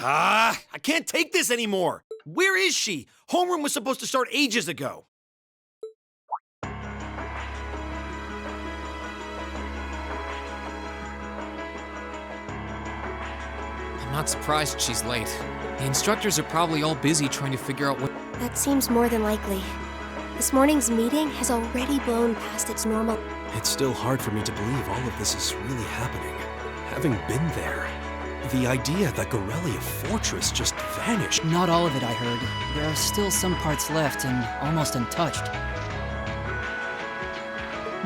I can't take this anymore. Where is she? Homeroom was supposed to start ages ago. I'm not surprised she's late. The instructors are probably all busy trying to figure out what... That seems more than likely. This morning's meeting has already blown past its normal... It's still hard for me to believe all of this is really happening. Having been there, the idea that Gorelia Fortress just vanished. Not all of it, I heard. There are still some parts left and almost untouched.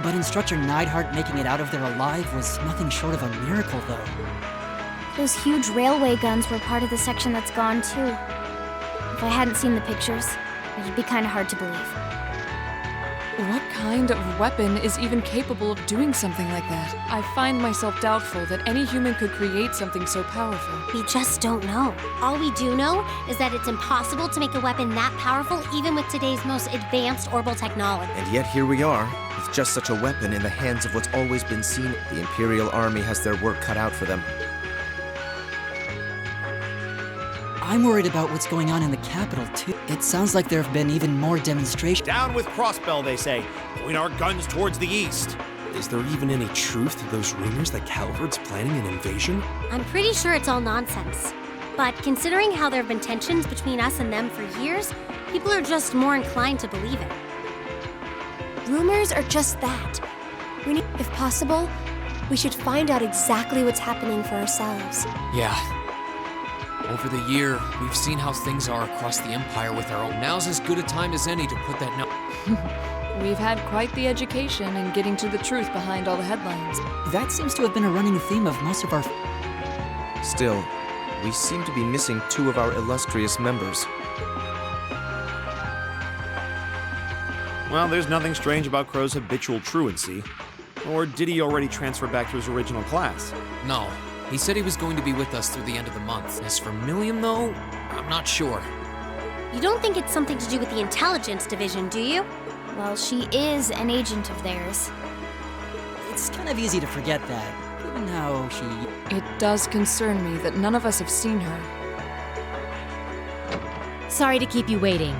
But Instructor Neidhart making it out of there alive was nothing short of a miracle, though. Those huge railway guns were part of the section that's gone, too. If I hadn't seen the pictures, it'd be kind of hard to believe. What kind of weapon is even capable of doing something like that? I find myself doubtful that any human could create something so powerful. We just don't know. All we do know is that it's impossible to make a weapon that powerful even with today's most advanced orbital technology. And yet here we are, with just such a weapon in the hands of what's always been seen. The Imperial Army has their work cut out for them. I'm worried about what's going on in the capital, too. It sounds like there have been even more demonstrations. Down with Crossbell, they say. Point our guns towards the east. Is there even any truth to those rumors that Calvard's planning an invasion? I'm pretty sure it's all nonsense. But considering how there have been tensions between us and them for years, people are just more inclined to believe it. Rumors are just that. If possible, we should find out exactly what's happening for ourselves. Yeah. Over the year, we've seen how things are across the Empire with our own. Now's as good a time as any to put that We've had quite the education in getting to the truth behind all the headlines. That seems to have been a running theme of most of our... Still, we seem to be missing two of our illustrious members. Well, there's nothing strange about Crow's habitual truancy. Or did he already transfer back to his original class? No. He said he was going to be with us through the end of the month. As for Milliam, though, I'm not sure. You don't think it's something to do with the intelligence division, do you? Well, she is an agent of theirs. It's kind of easy to forget that, given how she... It does concern me that none of us have seen her. Sorry to keep you waiting.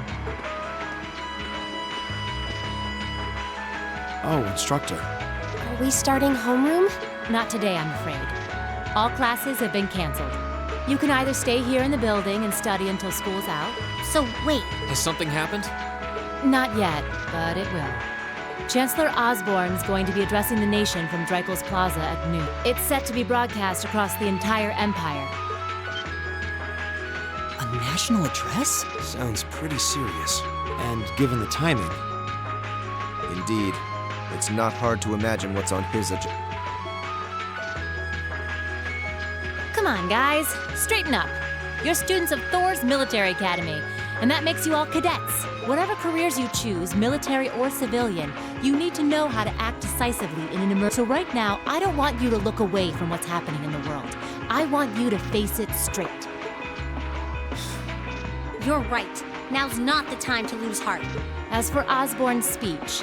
Oh, instructor. Are we starting homeroom? Not today, I'm afraid. All classes have been canceled. You can either stay here in the building and study until school's out. So wait, Has something happened? Not yet, but it will. Chancellor Osborne's going to be addressing the nation from Dreikel's Plaza at noon. It's set to be broadcast across the entire Empire. A national address? Sounds pretty serious. And given the timing, Indeed, it's not hard to imagine what's on his agenda. Come on, guys. Straighten up. You're students of Thor's Military Academy, and that makes you all cadets. Whatever careers you choose, military or civilian, you need to know how to act decisively in an emergency. So right now, I don't want you to look away from what's happening in the world. I want you to face it straight. you're right. Now's not the time to lose heart. As for Osborne's speech,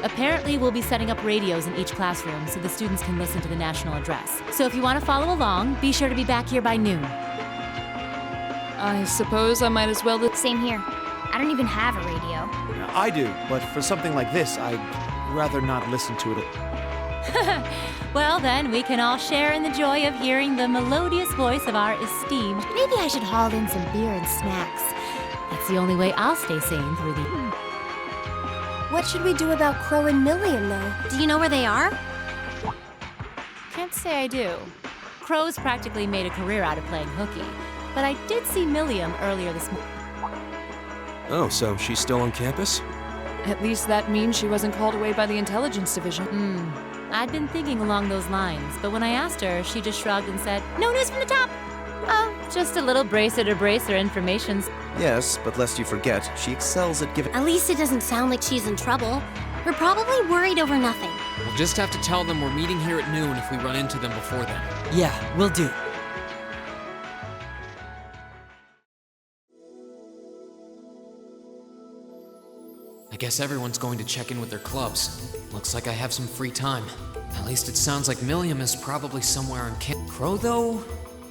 apparently we'll be setting up radios in each classroom so the students can listen to the national address. So if you want to follow along, be sure to be back here by noon. I suppose I might as well... Same here. I don't even have a radio. I do, but for something like this, I'd rather not listen to it. Well, then we can all share in the joy of hearing the melodious voice of our esteemed... Maybe I should haul in some beer and snacks. That's the only way I'll stay sane through the... What should we do about Crow and Milliam, though? Do you know where they are? Can't say I do. Crow's practically made a career out of playing hooky, but I did see Milliam earlier this morning. Oh, so she's still on campus? At least that means she wasn't called away by the intelligence division. I'd been thinking along those lines, but when I asked her, she just shrugged and said, "No news from the top." Oh, just a little bracer-to-bracer information. Yes, but lest you forget, she excels at giving... At least it doesn't sound like she's in trouble. We're probably worried over nothing. We'll just have to tell them we're meeting here at noon if we run into them before then. Yeah, will do. I guess everyone's going to check in with their clubs. Looks like I have some free time. At least it sounds like Milliam is probably somewhere on camp. Crow, though?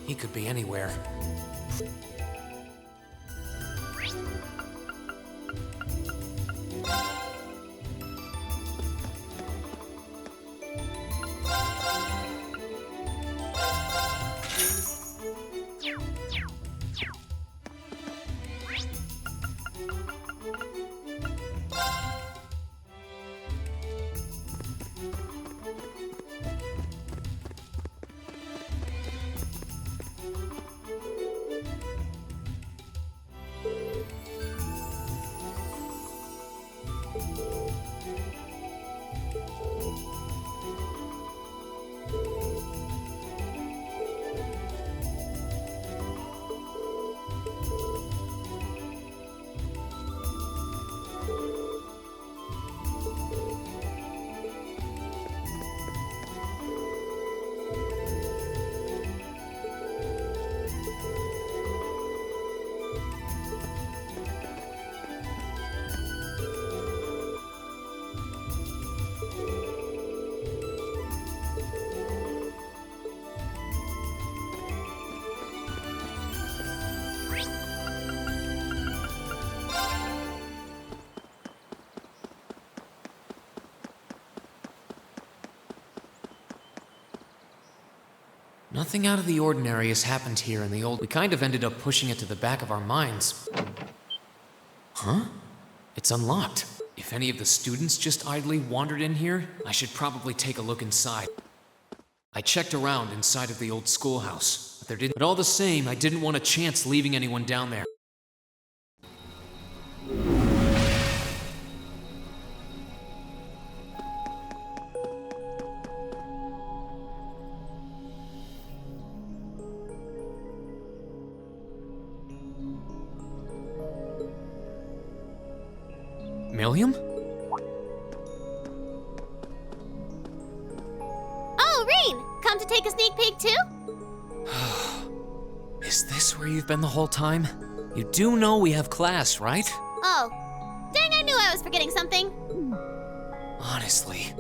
He could be anywhere. Nothing out of the ordinary has happened here in the old... We kind of ended up pushing it to the back of our minds. Huh? It's unlocked. If any of the students just idly wandered in here, I should probably take a look inside. I checked around inside of the old schoolhouse, but all the same, I didn't want a chance leaving anyone down there. Milliam? Oh, Reen! Come to take a sneak peek too? Is this where you've been the whole time? You do know we have class, right? Oh. Dang, I knew I was forgetting something. Honestly.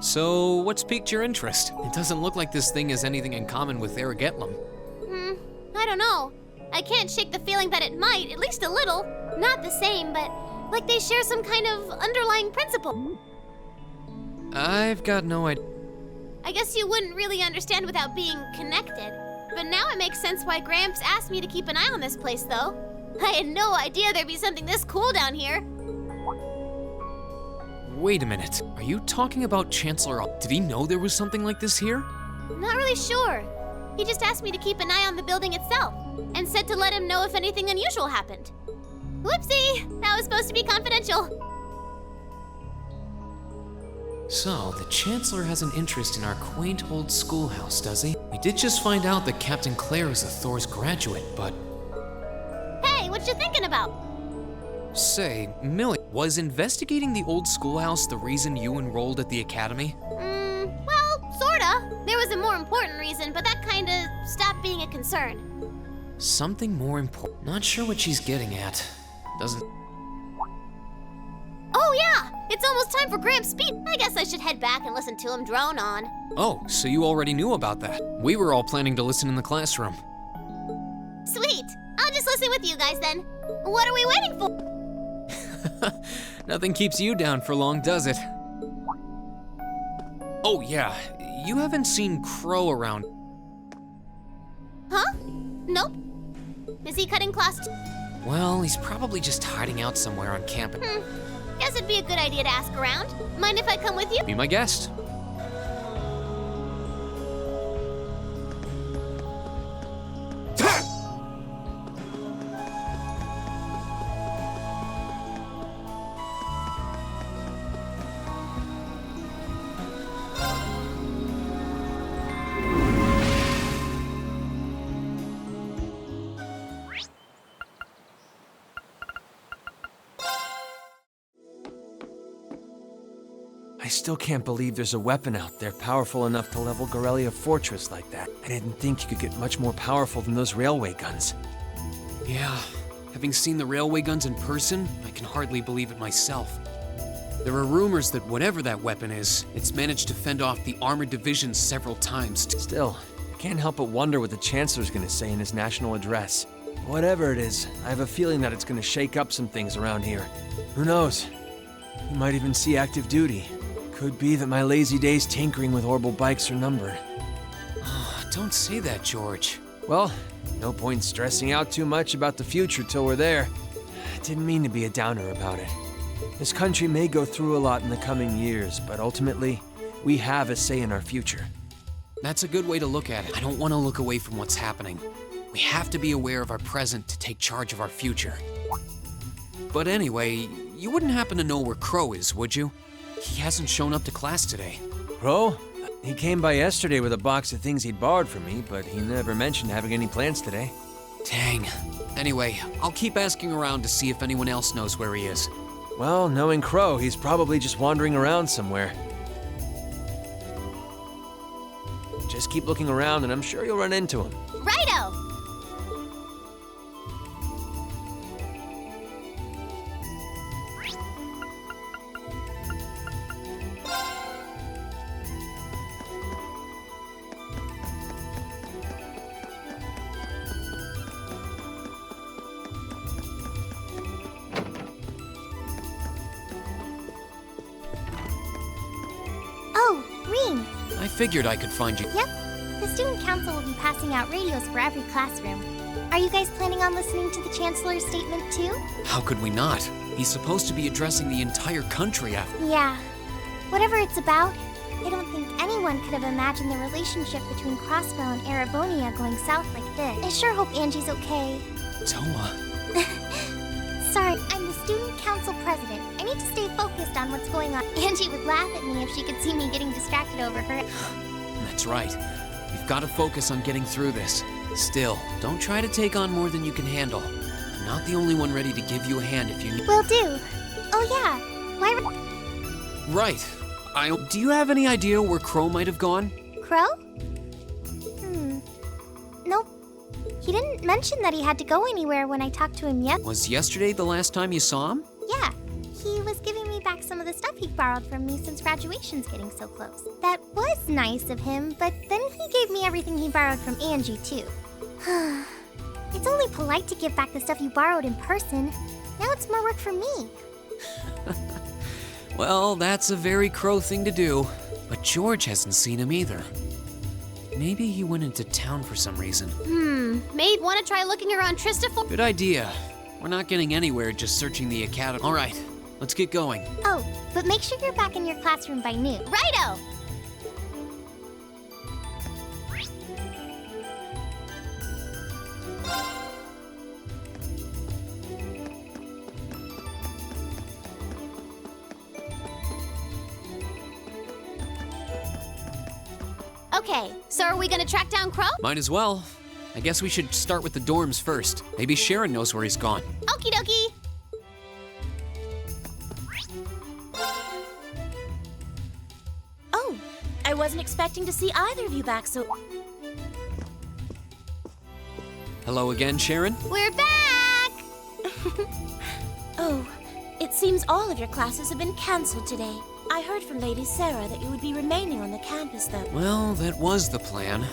So, what's piqued your interest? It doesn't look like this thing has anything in common with Erigetlum. I don't know. I can't shake the feeling that it might, at least a little. Not the same, but like they share some kind of underlying principle. I've got no idea. I guess you wouldn't really understand without being connected. But now it makes sense why Gramps asked me to keep an eye on this place, though. I had no idea there'd be something this cool down here. Wait a minute. Are you talking about Chancellor? Did he know there was something like this here? Not really sure. He just asked me to keep an eye on the building itself, and said to let him know if anything unusual happened. Whoopsie! That was supposed to be confidential. So, the Chancellor has an interest in our quaint old schoolhouse, does he? We did just find out that Captain Claire is a Thor's graduate, but... Hey, what you thinking about? Say, Millie, was investigating the old schoolhouse the reason you enrolled at the academy? Well, sorta. There was a more important reason, but that kinda stopped being a concern. Something more important. Not sure what she's getting at. Doesn't... Oh yeah! It's almost time for Gramps' speech. I guess I should head back and listen to him drone on. Oh, so you already knew about that. We were all planning to listen in the classroom. Sweet! I'll just listen with you guys then. What are we waiting for? Nothing keeps you down for long, does it? Oh yeah, you haven't seen Crow around. Huh? Nope. Is he cutting class Well, he's probably just hiding out somewhere on campus. Guess it'd be a good idea to ask around. Mind if I come with you? Be my guest. I still can't believe there's a weapon out there powerful enough to level Gorelia Fortress like that. I didn't think you could get much more powerful than those railway guns. Yeah, having seen the railway guns in person, I can hardly believe it myself. There are rumors that whatever that weapon is, it's managed to fend off the armored divisions several times. Still, I can't help but wonder what the Chancellor's gonna say in his national address. Whatever it is, I have a feeling that it's gonna shake up some things around here. Who knows? We might even see active duty. Could be that my lazy days tinkering with orbital bikes are numbered. Don't say that, George. Well, no point stressing out too much about the future till we're there. I didn't mean to be a downer about it. This country may go through a lot in the coming years, but ultimately, we have a say in our future. That's a good way to look at it. I don't want to look away from what's happening. We have to be aware of our present to take charge of our future. But anyway, you wouldn't happen to know where Crow is, would you? He hasn't shown up to class today. Crow? He came by yesterday with a box of things he'd borrowed from me, but he never mentioned having any plans today. Dang. Anyway, I'll keep asking around to see if anyone else knows where he is. Well, knowing Crow, he's probably just wandering around somewhere. Just keep looking around and I'm sure you'll run into him. Righto! Oh, Reem. I figured I could find you. Yep. The student council will be passing out radios for every classroom. Are you guys planning on listening to the Chancellor's statement too? How could we not? He's supposed to be addressing the entire country after. Yeah. Whatever it's about, I don't think anyone could have imagined the relationship between Crossbow and Erebonia going south like this. I sure hope Angie's okay. Toa. Sorry, I'm the student council president. I need to stay focused on what's going on. Angie would laugh at me if she could see me getting distracted over her. That's right. We've got to focus on getting through this. Still, don't try to take on more than you can handle. I'm not the only one ready to give you a hand if you need. Will do. Oh yeah. Why? Right. Do you have any idea where Crow might have gone? Crow? Nope. He didn't mention that he had to go anywhere when I talked to him yet. Was yesterday the last time you saw him? Yeah. He was giving me back some of the stuff he borrowed from me since graduation's getting so close. That was nice of him, but then he gave me everything he borrowed from Angie, too. It's only polite to give back the stuff you borrowed in person. Now it's more work for me. Well, that's a very Crow thing to do. But George hasn't seen him either. Maybe he went into town for some reason. Maybe want to try looking around Trista for. Good idea. We're not getting anywhere just searching the academy. All right, let's get going. Oh, but make sure you're back in your classroom by noon. Righto! Okay, so are we gonna track down Crow? Might as well. I guess we should start with the dorms first. Maybe Sharon knows where he's gone. Okie dokie! Oh, I wasn't expecting to see either of you back so... Hello again, Sharon? We're back! Oh, it seems all of your classes have been cancelled today. I heard from Lady Sarah that you would be remaining on the campus, though. Well, that was the plan.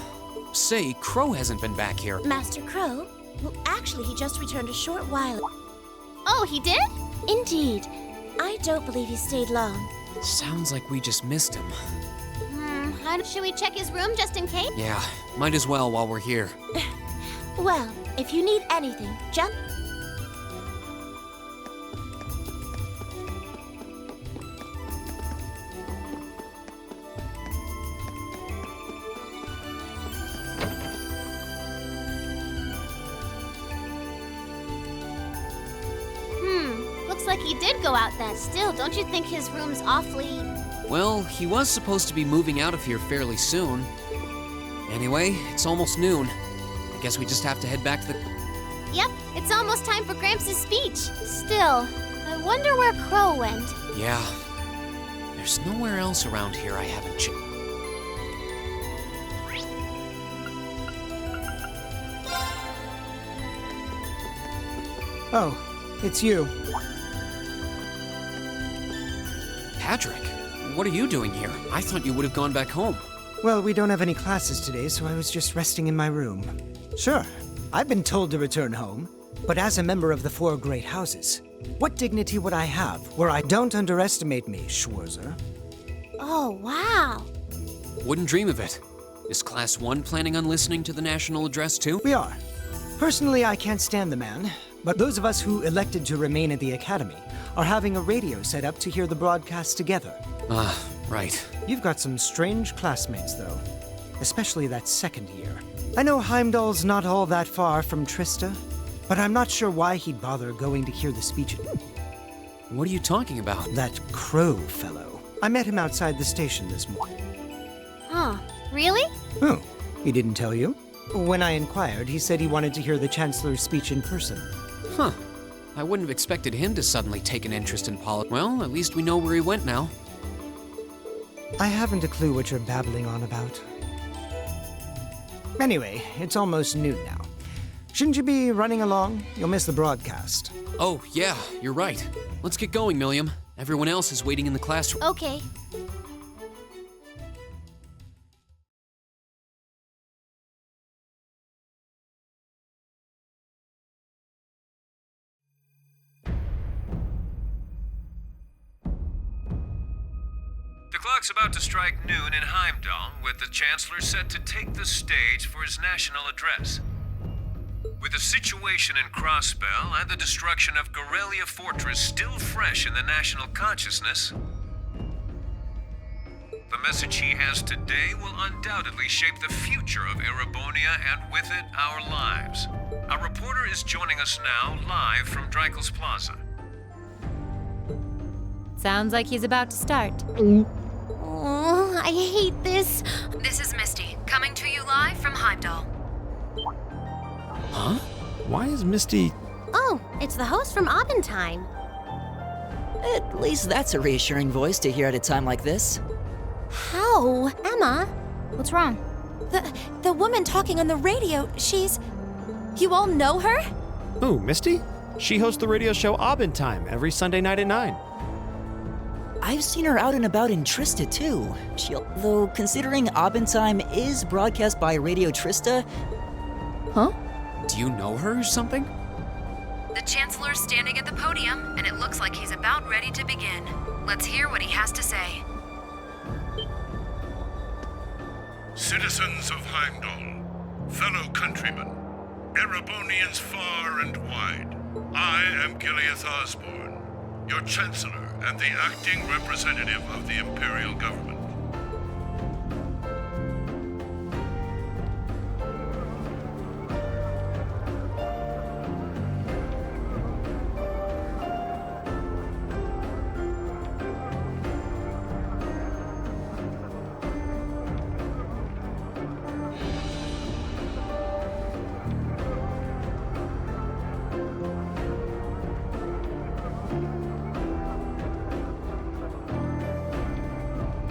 Say, Crow hasn't been back here. Master Crow? Well, actually, he just returned a short while. Oh, he did? Indeed. I don't believe he stayed long. Sounds like we just missed him. Should we check his room just in case? Yeah, might as well while we're here. Well, if you need anything, jump. Looks like he did go out then. Still, don't you think his room's awfully... Well, he was supposed to be moving out of here fairly soon. Anyway, it's almost noon. I guess we just have to head back to the... Yep, it's almost time for Gramps' speech. Still, I wonder where Crow went. Yeah. There's nowhere else around here I haven't checked. Oh, it's you. Patrick, what are you doing here? I thought you would have gone back home. Well, we don't have any classes today, so I was just resting in my room. Sure, I've been told to return home, but as a member of the 4 great houses, what dignity would I have where I don't underestimate me, Schwarzer? Oh, wow. Wouldn't dream of it. Is Class 1 planning on listening to the national address too? We are. Personally, I can't stand the man, but those of us who elected to remain at the academy are having a radio set up to hear the broadcast together. Ah, right. You've got some strange classmates, though. Especially that second year. I know Heimdall's not all that far from Trista, but I'm not sure why he'd bother going to hear the speech. What are you talking about? That Crow fellow. I met him outside the station this morning. Huh. Really? Oh, he didn't tell you? When I inquired, he said he wanted to hear the Chancellor's speech in person. Huh. I wouldn't have expected him to suddenly take an interest in politics. Well, at least we know where he went now. I haven't a clue what you're babbling on about. Anyway, it's almost noon now. Shouldn't you be running along? You'll miss the broadcast. Oh, yeah, you're right. Let's get going, Milliam. Everyone else is waiting in the classroom. Okay. The clock's about to strike noon in Heimdall, with the Chancellor set to take the stage for his national address. With the situation in Crossbell and the destruction of Gorelia Fortress still fresh in the national consciousness, the message he has today will undoubtedly shape the future of Erebonia and with it, our lives. Our reporter is joining us now live from Dreikel's Plaza. Sounds like he's about to start. Oh, I hate this. This is Misty, coming to you live from Heimdall. Huh? Why is Misty... Oh, it's the host from Abendheim. At least that's a reassuring voice to hear at a time like this. How? Emma, what's wrong? The woman talking on the radio, she's... You all know her? Who, Misty? She hosts the radio show Abendheim every Sunday night at 9. I've seen her out and about in Trista, too. Though, considering Abendheim is broadcast by Radio Trista... Huh? Do you know her or something? The Chancellor's standing at the podium, and it looks like he's about ready to begin. Let's hear what he has to say. Citizens of Heimdall, fellow countrymen, Erebonians far and wide, I am Gileath Osborne, your Chancellor and the acting representative of the Imperial Government.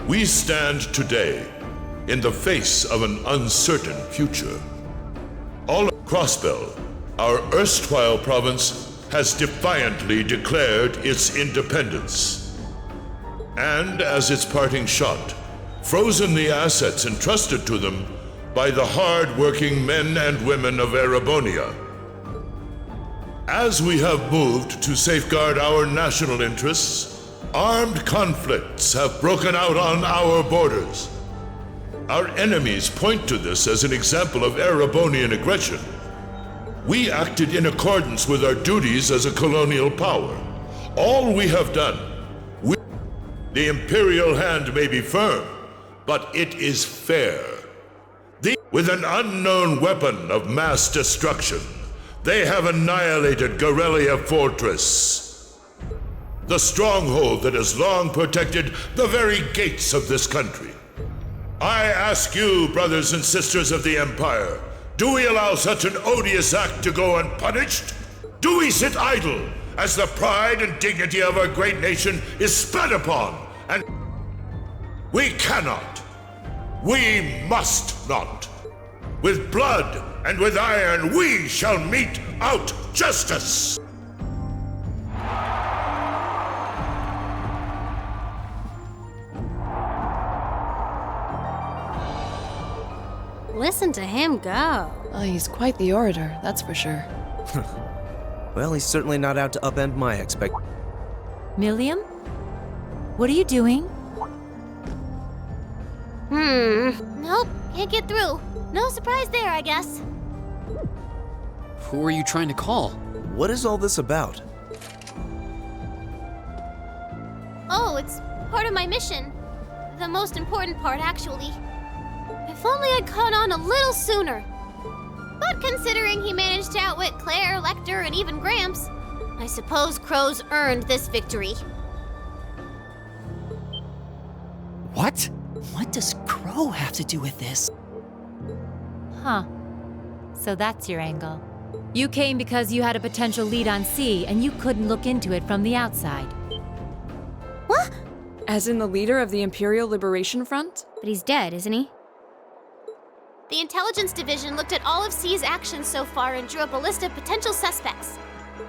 We stand today in the face of an uncertain future. All of Crossbell, our erstwhile province, has defiantly declared its independence. And as its parting shot, frozen the assets entrusted to them by the hard-working men and women of Erebonia. As we have moved to safeguard our national interests, armed conflicts have broken out on our borders. Our enemies point to this as an example of Erebonian aggression. We acted in accordance with our duties as a colonial power. All we have done, the Imperial hand may be firm, but it is fair. With an unknown weapon of mass destruction, they have annihilated Gorelia Fortress, the stronghold that has long protected the very gates of this country. I ask you, brothers and sisters of the Empire, do we allow such an odious act to go unpunished? Do we sit idle as the pride and dignity of our great nation is spat upon? And we cannot. We must not. With blood and with iron, we shall mete out justice. Listen to him go. He's quite the orator, that's for sure. Well, he's certainly not out to upend my expectations. Milliam? What are you doing? Nope, can't get through. No surprise there, I guess. Who are you trying to call? What is all this about? Oh, it's part of my mission. The most important part, actually. If only I'd caught on a little sooner. But considering he managed to outwit Claire, Lecter, and even Gramps, I suppose Crow's earned this victory. What? What does Crow have to do with this? Huh. So that's your angle. You came because you had a potential lead on C, and you couldn't look into it from the outside. What? As in the leader of the Imperial Liberation Front? But he's dead, isn't he? The Intelligence Division looked at all of C's actions so far and drew up a list of potential suspects.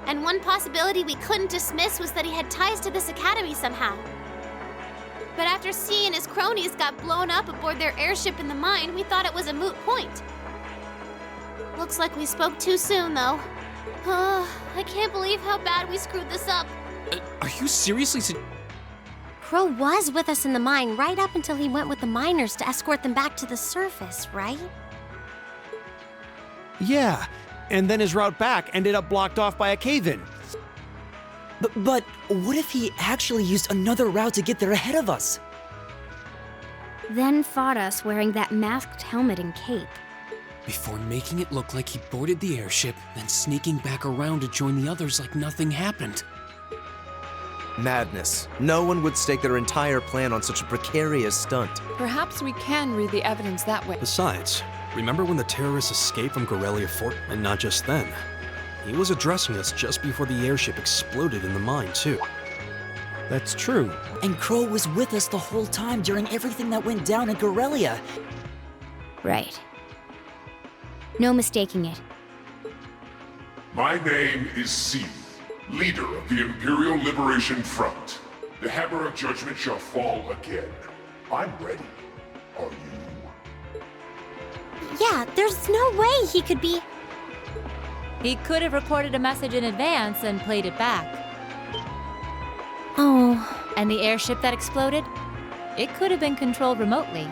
And one possibility we couldn't dismiss was that he had ties to this academy somehow. But after C and his cronies got blown up aboard their airship in the mine, we thought it was a moot point. Looks like we spoke too soon, though. I can't believe how bad we screwed this up. Are you seriously Crow was with us in the mine right up until he went with the miners to escort them back to the surface, right? Yeah, and then his route back ended up blocked off by a cave-in. But what if he actually used another route to get there ahead of us? Then fought us wearing that masked helmet and cape. Before making it look like he boarded the airship, then sneaking back around to join the others like nothing happened. Madness. No one would stake their entire plan on such a precarious stunt. Perhaps we can read the evidence that way. Besides, remember when the terrorists escaped from Gorelia Fort? And not just then. He was addressing us just before the airship exploded in the mine, too. That's true. And Crow was with us the whole time during everything that went down in Gorelia. Right. No mistaking it. My name is C, leader of the Imperial Liberation Front. The hammer of judgment shall fall again. I'm ready. Are you? Yeah, there's no way he could be... He could have recorded a message in advance and played it back. Oh. And the airship that exploded? It could have been controlled remotely.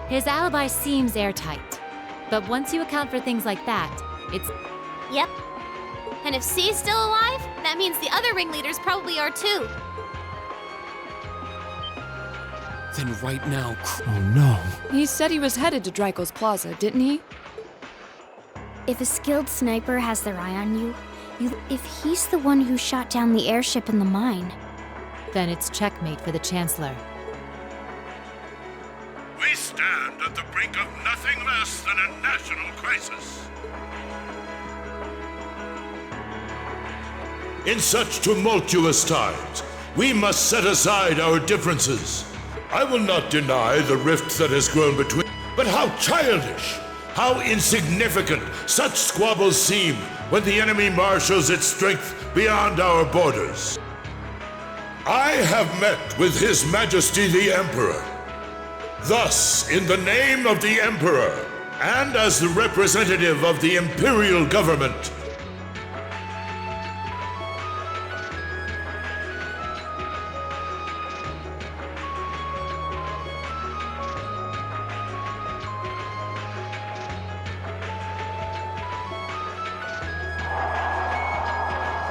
His alibi seems airtight. But once you account for things like that, it's... Yep. And if C's still alive, that means the other ringleaders probably are too. Then right now... Oh no. He said he was headed to Dreikel's Plaza, didn't he? If a skilled sniper has their eye on you, if he's the one who shot down the airship in the mine... Then it's checkmate for the Chancellor. We stand at the brink of nothing less than a national crisis. In such tumultuous times, we must set aside our differences. I will not deny the rift that has grown between, but how childish, how insignificant such squabbles seem when the enemy marshals its strength beyond our borders. I have met with His Majesty the Emperor. Thus, in the name of the Emperor, and as the representative of the Imperial Government,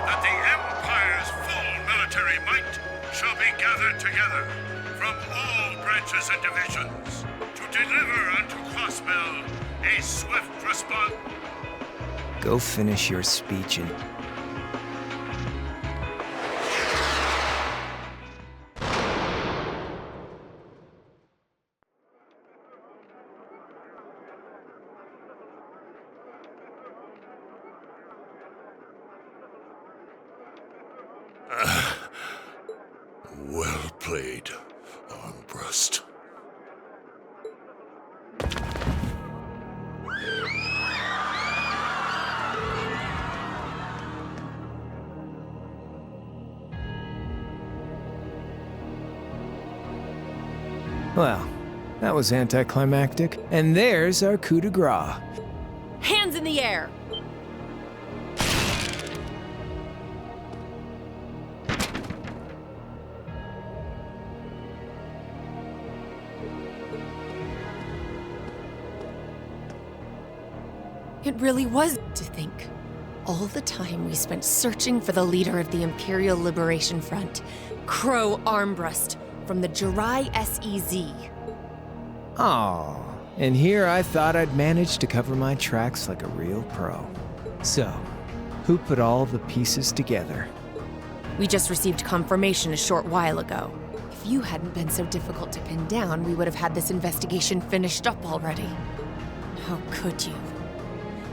that the Empire's full military might shall be gathered together from all branches and divisions to deliver unto Crossbell a swift response. Go finish your speech and... Well played, Armbrust. Well, That was anticlimactic. And there's our coup de grace. Hands in the air! It really was to think. All the time we spent searching for the leader of the Imperial Liberation Front, Crow Armbrust, from the Jirai SEZ. Aw, and here I thought I'd managed to cover my tracks like a real pro. So, who put all the pieces together? We just received confirmation a short while ago. If you hadn't been so difficult to pin down, we would have had this investigation finished up already. How could you?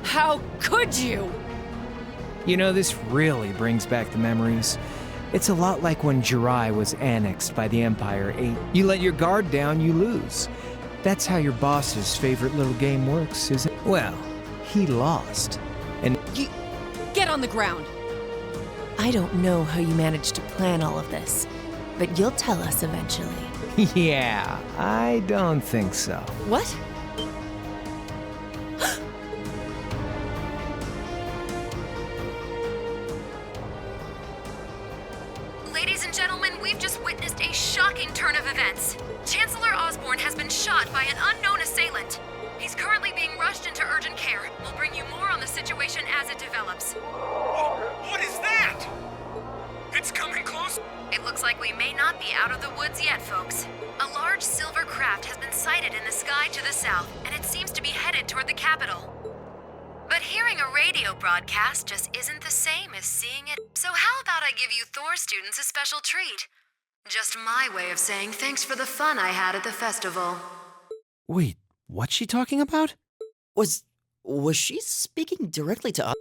How could you? You know, this really brings back the memories. It's a lot like when Jirai was annexed by the Empire 8. You let your guard down, you lose. That's how your boss's favorite little game works, isn't it? Well, he lost. And Get on the ground! I don't know how you managed to plan all of this, but you'll tell us eventually. yeah, I don't think so. What? Ladies and gentlemen, we've just witnessed a shocking turn of events. Chancellor Osborne has been shot by an unknown assailant. He's currently being rushed into urgent care. We'll bring you more on the situation as it develops. What is that? It's coming close. It looks like we may not be out of the woods yet, folks. A large silver craft has been sighted in the sky to the south, and it seems to be headed toward the capital. But hearing a radio broadcast just isn't the same as seeing it. So how about I give you Thor students a special treat? Just my way of saying thanks for the fun I had at the festival. Wait, what's she talking about? Was she speaking directly to us?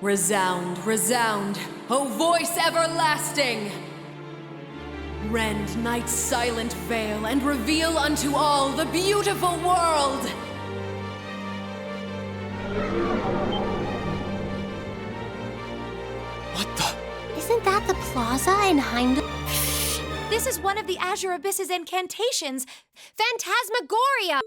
Resound, resound, O voice everlasting! Rend night's silent veil and reveal unto all the beautiful world! What the? Isn't that the plaza in Heimdall? This is one of the Azure Abyss's incantations, Phantasmagoria!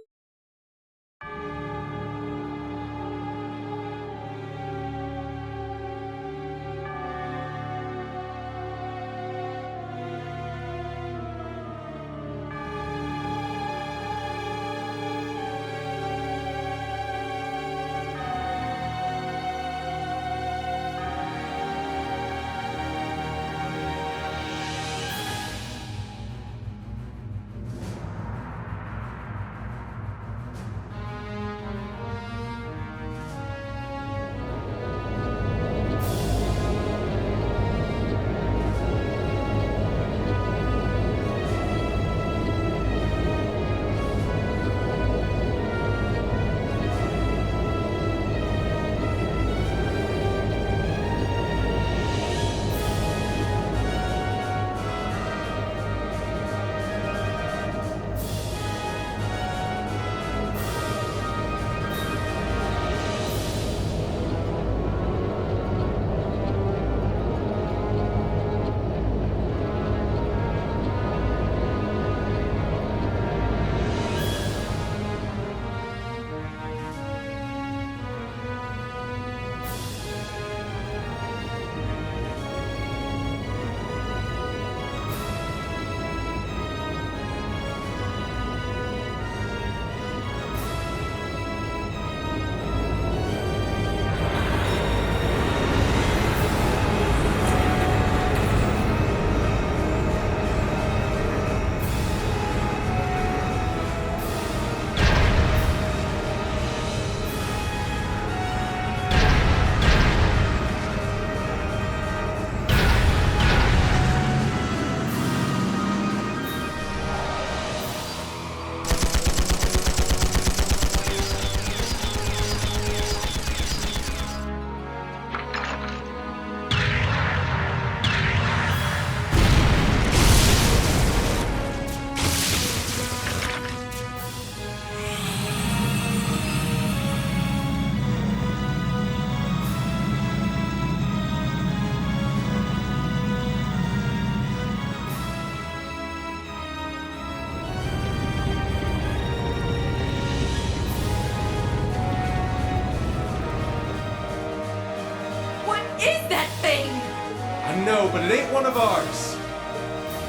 but it ain't one of ours.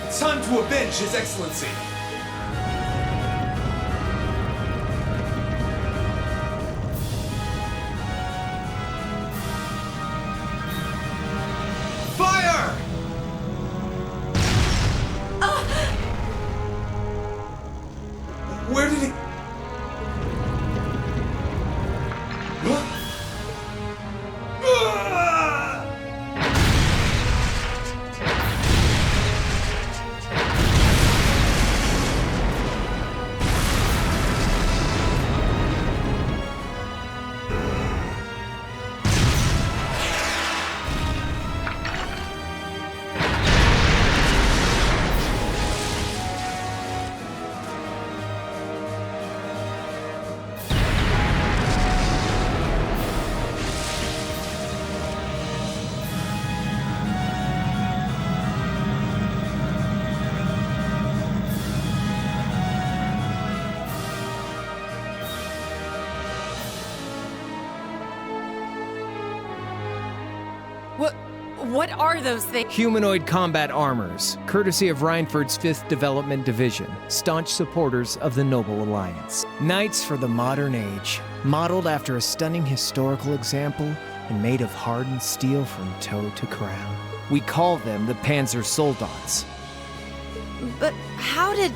It's time to avenge His Excellency. Fire! Where did he... What are those things? Humanoid combat armors, courtesy of Reinford's 5th Development Division, staunch supporters of the Noble Alliance. Knights for the modern age, modeled after a stunning historical example and made of hardened steel from toe to crown. We call them the Panzer Soldats. But how did...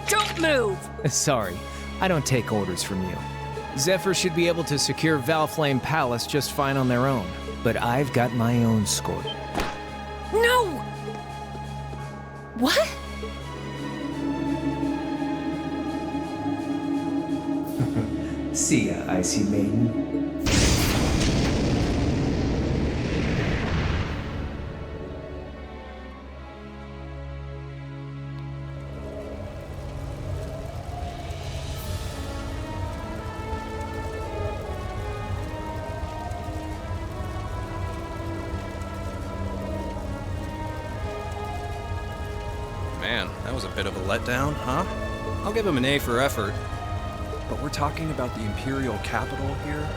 Don't move! Sorry, I don't take orders from you. Zephyr should be able to secure Valflame Palace just fine on their own, but I've got my own score. No! What? See ya, Icy Maiden. Man, that was a bit of a letdown, huh? I'll give him an A for effort. But we're talking about the Imperial capital here?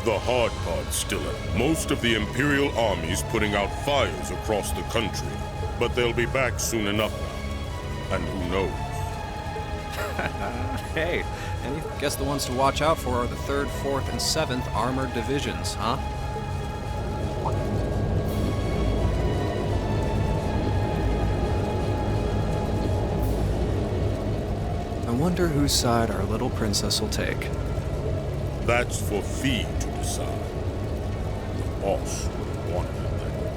The hard part's still at most of the Imperial army's putting out fires across the country. But they'll be back soon enough now. And who knows? Hey, and I guess the ones to watch out for are the 3rd, 4th, and 7th Armored Divisions, huh? I wonder whose side our little princess will take. That's for Fee to decide. The boss would want it that way.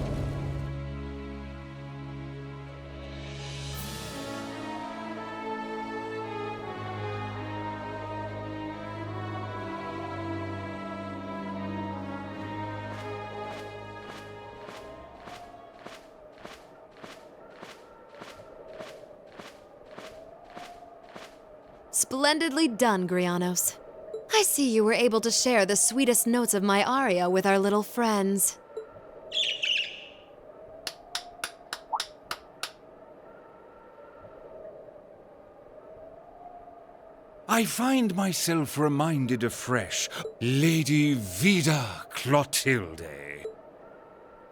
Splendidly done, Grianos. I see you were able to share the sweetest notes of my aria with our little friends. I find myself reminded afresh, Lady Vida Clotilde.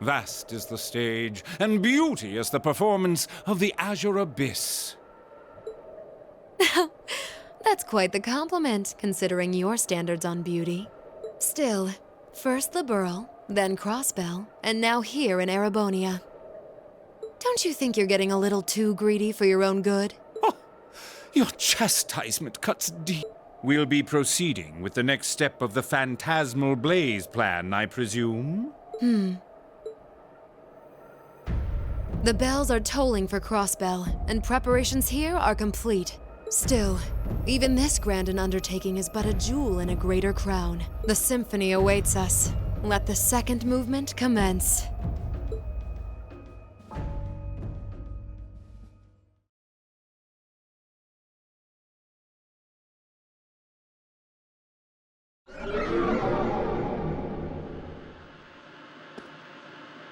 Vast is the stage, and beauty is the performance of the Azure Abyss. That's quite the compliment, considering your standards on beauty. Still, first the Burl, then Crossbell, and now here in Erebonia. Don't you think you're getting a little too greedy for your own good? Your chastisement cuts deep. We'll be proceeding with the next step of the Phantasmal Blaze plan, I presume? The bells are tolling for Crossbell, and preparations here are complete. Still, even this grand an undertaking is but a jewel in a greater crown. The symphony awaits us. Let the second movement commence.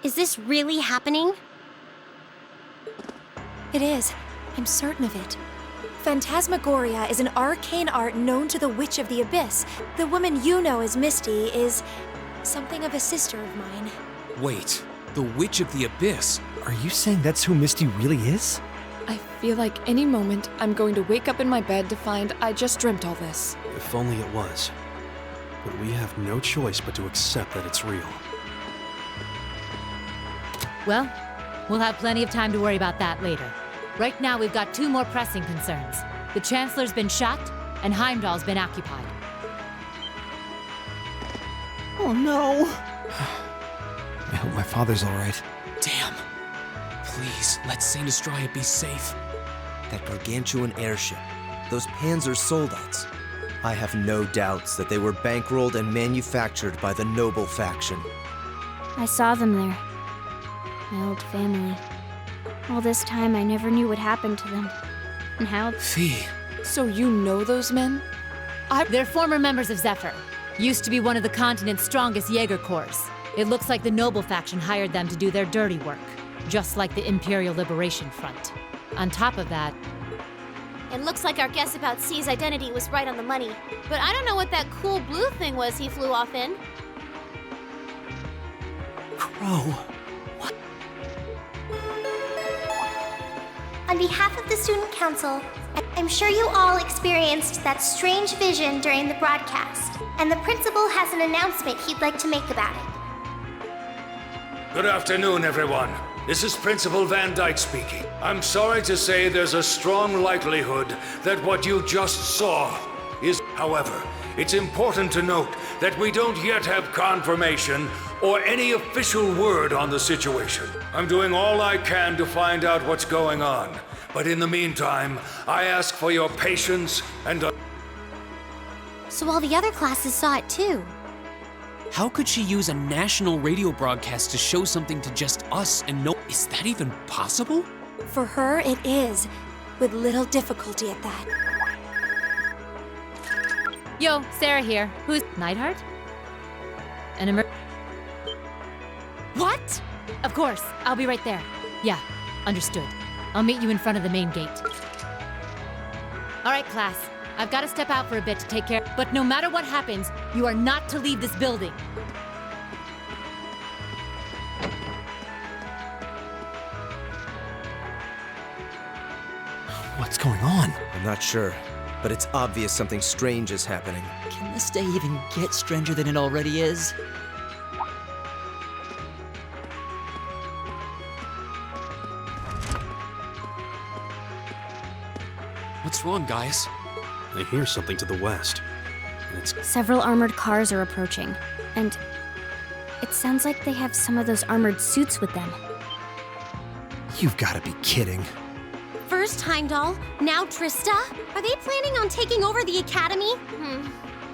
Is this really happening? It is. I'm certain of it. Phantasmagoria is an arcane art known to the Witch of the Abyss. The woman you know as Misty is something of a sister of mine. Wait, the Witch of the Abyss? Are you saying that's who Misty really is? I feel like any moment I'm going to wake up in my bed to find I just dreamt all this. If only it was. But we have no choice but to accept that it's real. Well, we'll have plenty of time to worry about that later. Right now, we've got two more pressing concerns. The Chancellor's been shot, and Heimdall's been occupied. Oh no! I hope my father's alright. Damn. Please, let Saint Astraea be safe. That gargantuan airship. Those Panzer soldats. I have no doubts that they were bankrolled and manufactured by the noble faction. I saw them there. My old family. All this time, I never knew what happened to them. And how... Fee. So you know those men? They're former members of Zephyr. Used to be one of the continent's strongest Jaeger Corps. It looks like the Noble faction hired them to do their dirty work. Just like the Imperial Liberation Front. On top of that... It looks like our guess about C's identity was right on the money. But I don't know what that cool blue thing was he flew off in. Crow. On behalf of the Student Council, I'm sure you all experienced that strange vision during the broadcast, and the principal has an announcement he'd like to make about it. Good afternoon, everyone. This is Principal Van Dyke speaking. I'm sorry to say there's a strong likelihood that what you just saw is... However, it's important to note that we don't yet have confirmation or any official word on the situation. I'm doing all I can to find out what's going on, but in the meantime, I ask for your patience and... So all the other classes saw it too. How could she use a national radio broadcast to show something to just us and no... Is that even possible? For her, it is, with little difficulty at that. Yo, Sarah here. Who's Neidhart? What? Of course, I'll be right there. Yeah, understood. I'll meet you in front of the main gate. All right, class. I've got to step out for a bit to take care, but no matter what happens, you are not to leave this building. What's going on? I'm not sure, but it's obvious something strange is happening. Can this day even get stranger than it already is? What's wrong, guys? I hear something to the west, and it's... Several armored cars are approaching, and it sounds like they have some of those armored suits with them. You've got to be kidding. First Heimdall, now Trista? Are they planning on taking over the academy?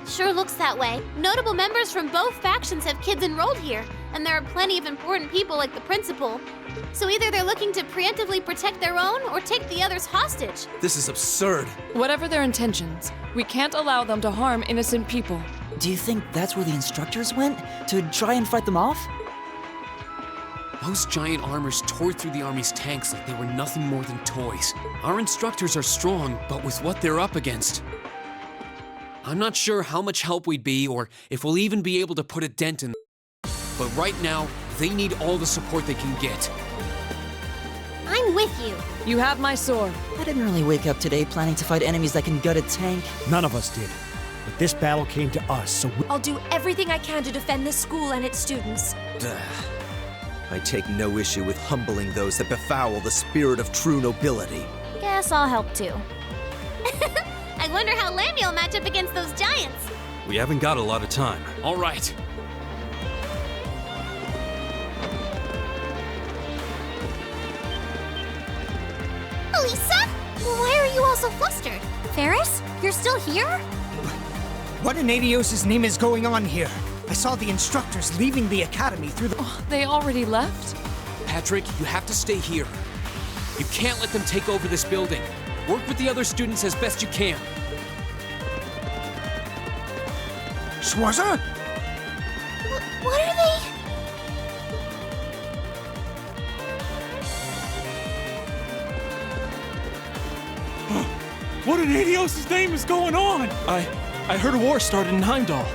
Sure looks that way. Notable members from both factions have kids enrolled here, and there are plenty of important people like the principal. So either they're looking to preemptively protect their own or take the others hostage. This is absurd. Whatever their intentions, we can't allow them to harm innocent people. Do you think that's where the instructors went? To try and fight them off? Those giant armors tore through the army's tanks like they were nothing more than toys. Our instructors are strong, but with what they're up against, I'm not sure how much help we'd be or if we'll even be able to put a dent in. But right now, they need all the support they can get. I'm with you. You have my sword. I didn't really wake up today planning to fight enemies that can gut a tank. None of us did. But this battle came to us, so I'll do everything I can to defend this school and its students. I take no issue with humbling those that befoul the spirit of true nobility. Guess I'll help too. I wonder how Lammy will match up against those giants. We haven't got a lot of time. All right. Elisa? Why are you all so flustered? Ferris? You're still here? What in Adios' name is going on here? I saw the instructors leaving the academy through the... Oh, they already left? Patrick, you have to stay here. You can't let them take over this building. Work with the other students as best you can. Schwarzer? What are they? What in Helios' name is going on? I heard a war started in Heimdall.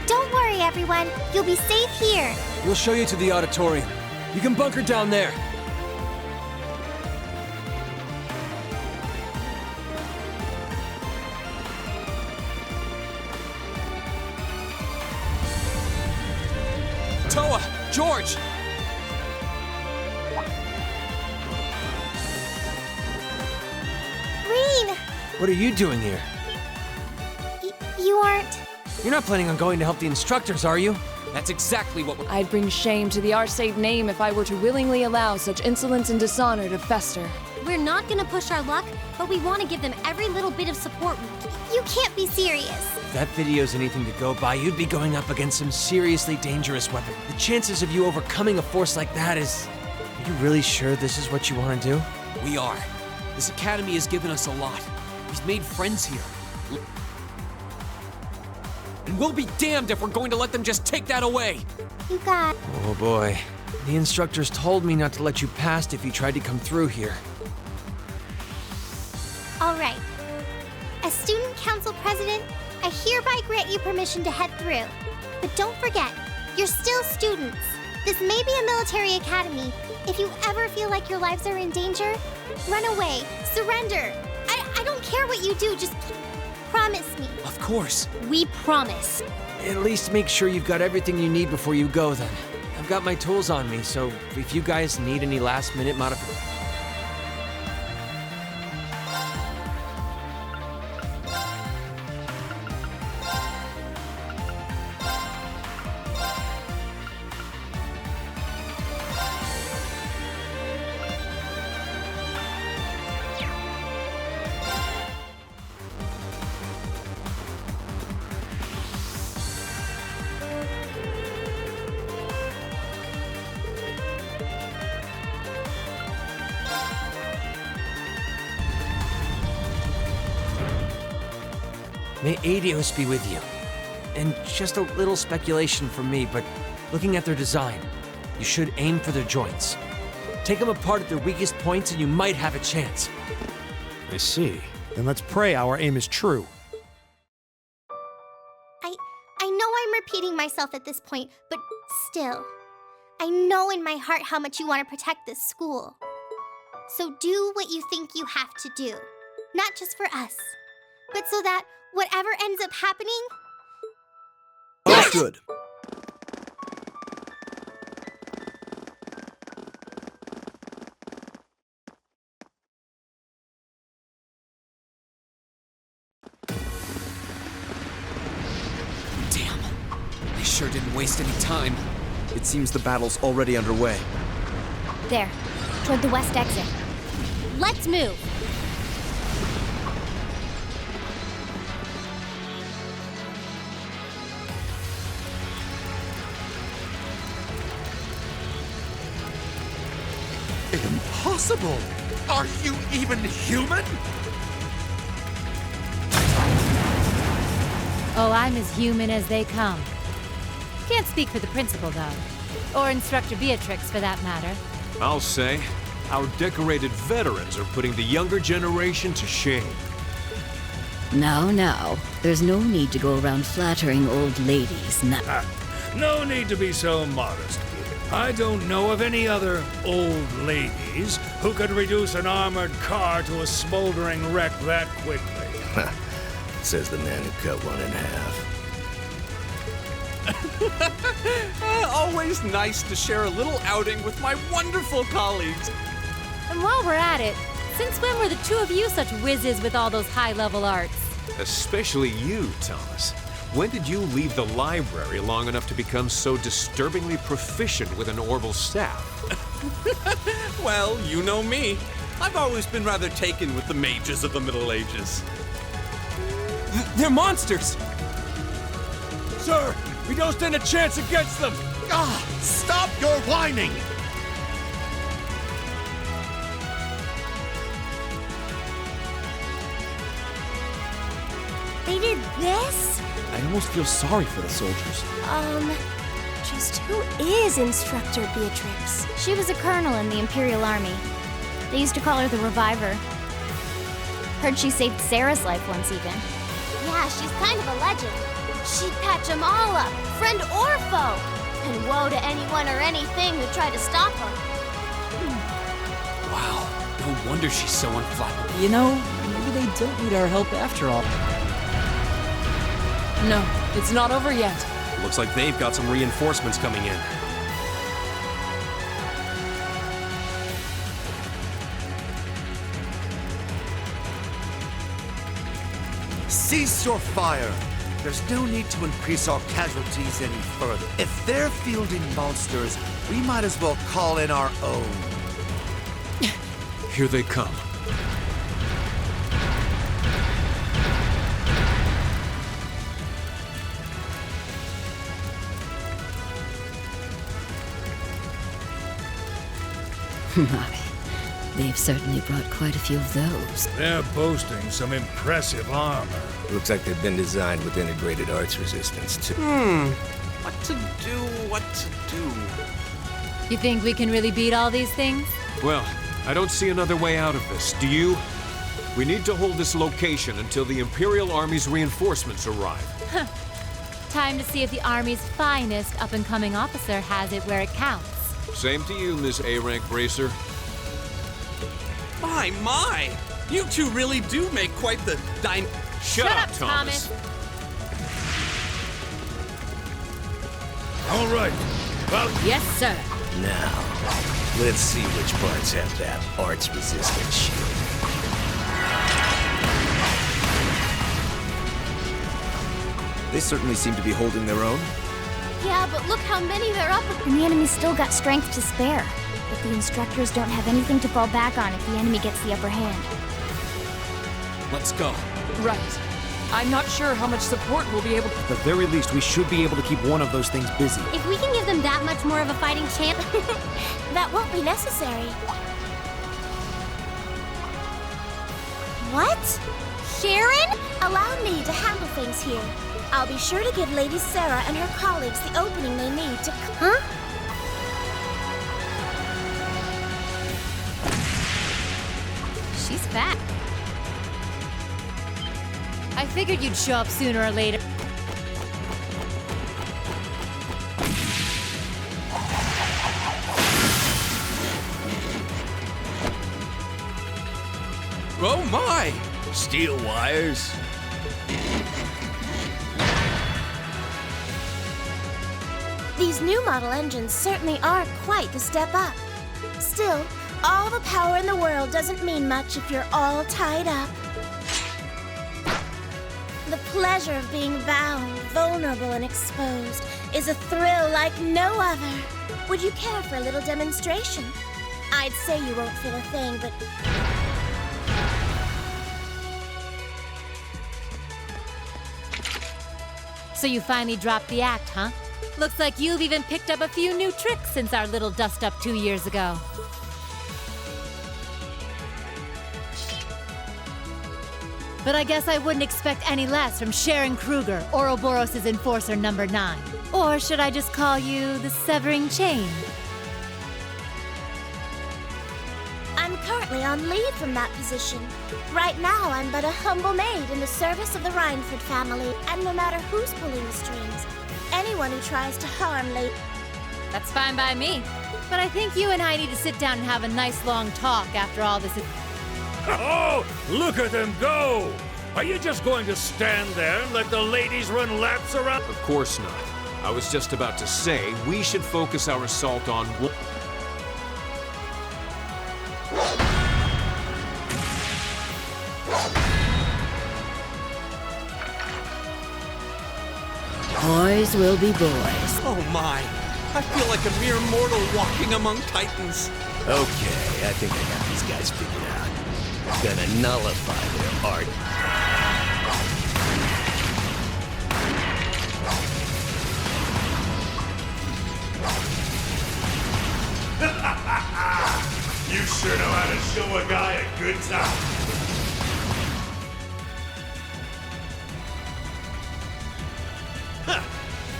Don't worry, everyone. You'll be safe here. We'll show you to the auditorium. You can bunker down there. Toa! George! Reen! What are you doing here? You aren't... You're not planning on going to help the instructors, are you? That's exactly what I'd bring shame to the Arcade name if I were to willingly allow such insolence and dishonor to fester. We're not gonna push our luck, but we want to give them every little bit of support. You can't be serious. If that video's anything to go by, you'd be going up against some seriously dangerous weapon. The chances of you overcoming a force like that is... Are you really sure this is what you want to do? We are. This academy has given us a lot. We've made friends here. And we'll be damned if we're going to let them just take that away! You got... Oh boy. The instructors told me not to let you past if you tried to come through here. All right. As student council president, I hereby grant you permission to head through. But don't forget, you're still students. This may be a military academy. If you ever feel like your lives are in danger, run away, surrender. I don't care what you do, just promise me. Of course. We promise. At least make sure you've got everything you need before you go then. I've got my tools on me, so if you guys need any last-minute modifications... May Adios be with you. And just a little speculation from me, but looking at their design, you should aim for their joints. Take them apart at their weakest points and you might have a chance. I see. Then let's pray our aim is true. I know I'm repeating myself at this point, but still, I know in my heart how much you want to protect this school. So do what you think you have to do. Not just for us, but so that whatever ends up happening... Understood. Damn. I sure didn't waste any time. It seems the battle's already underway. There, toward the west exit. Let's move! Impossible! Are you even human? Oh, I'm as human as they come. Can't speak for the principal, though. Or Instructor Beatrix, for that matter. I'll say, our decorated veterans are putting the younger generation to shame. Now, there's no need to go around flattering old ladies. No need to be so modest. I don't know of any other old ladies who could reduce an armored car to a smoldering wreck that quickly. Says the man who cut one in half. Always nice to share a little outing with my wonderful colleagues. And while we're at it, since when were the two of you such whizzes with all those high-level arts? Especially you, Thomas. When did you leave the library long enough to become so disturbingly proficient with an orbital staff? Well, you know me. I've always been rather taken with the mages of the Middle Ages. They're monsters! Sir, we don't stand a chance against them! Ah! Stop your whining! They did this? I almost feel sorry for the soldiers. Just who is Instructor Beatrix? She was a colonel in the Imperial Army. They used to call her the Reviver. Heard she saved Sarah's life once even. Yeah, she's kind of a legend. She'd patch them all up, friend or foe. And woe to anyone or anything who tried to stop her. Wow, no wonder she's so unflappable. You know, maybe they don't need our help after all. No, it's not over yet. Looks like they've got some reinforcements coming in. Cease your fire! There's no need to increase our casualties any further. If they're fielding monsters, we might as well call in our own. Here they come. My, they've certainly brought quite a few of those. They're boasting some impressive armor. Looks like they've been designed with integrated arts resistance, too. What to do? You think we can really beat all these things? Well, I don't see another way out of this. Do you? We need to hold this location until the Imperial Army's reinforcements arrive. Time to see if the Army's finest up-and-coming officer has it where it counts. Same to you, Miss A-Rank Bracer. My! You two really do make quite the Shut up, Thomas. All right. Well, yes, sir. Now, let's see which parts have that arts-resistant shield. They certainly seem to be holding their own. Yeah, but look how many they're up against. And the enemy's still got strength to spare. But the instructors don't have anything to fall back on if the enemy gets the upper hand. Let's go. Right. I'm not sure how much support we'll be able to... At the very least, we should be able to keep one of those things busy. If we can give them that much more of a fighting chance, That won't be necessary. What? Sharon? Allow me to handle things here. I'll be sure to give Lady Sarah and her colleagues the opening they need to... Huh? She's fat. I figured you'd show up sooner or later. Oh my! steel wires. These new model engines certainly are quite the step up. Still, all the power in the world doesn't mean much if you're all tied up. The pleasure of being bound, vulnerable, and exposed is a thrill like no other. Would you care for a little demonstration? I'd say you won't feel a thing, but... So you finally dropped the act, huh? Looks like you've even picked up a few new tricks since our little dust-up 2 years ago. But I guess I wouldn't expect any less from Sharon Kruger, Ouroboros' Enforcer number 9. Or should I just call you the Severing Chain? I'm currently on leave from that position. Right now, I'm but a humble maid in the service of the Rhineford family, and no matter who's pulling the strings, anyone who tries to harm Lady... That's fine by me. But I think you and I need to sit down and have a nice long talk after all this is... Oh, look at them go! Are you just going to stand there and let the ladies run laps around? Of course not. I was just about to say, we should focus our assault on... Boys will be boys. Oh my! I feel like a mere mortal walking among titans. Okay, I think I got these guys figured out. Gonna nullify their art. You sure know how to show a guy a good time.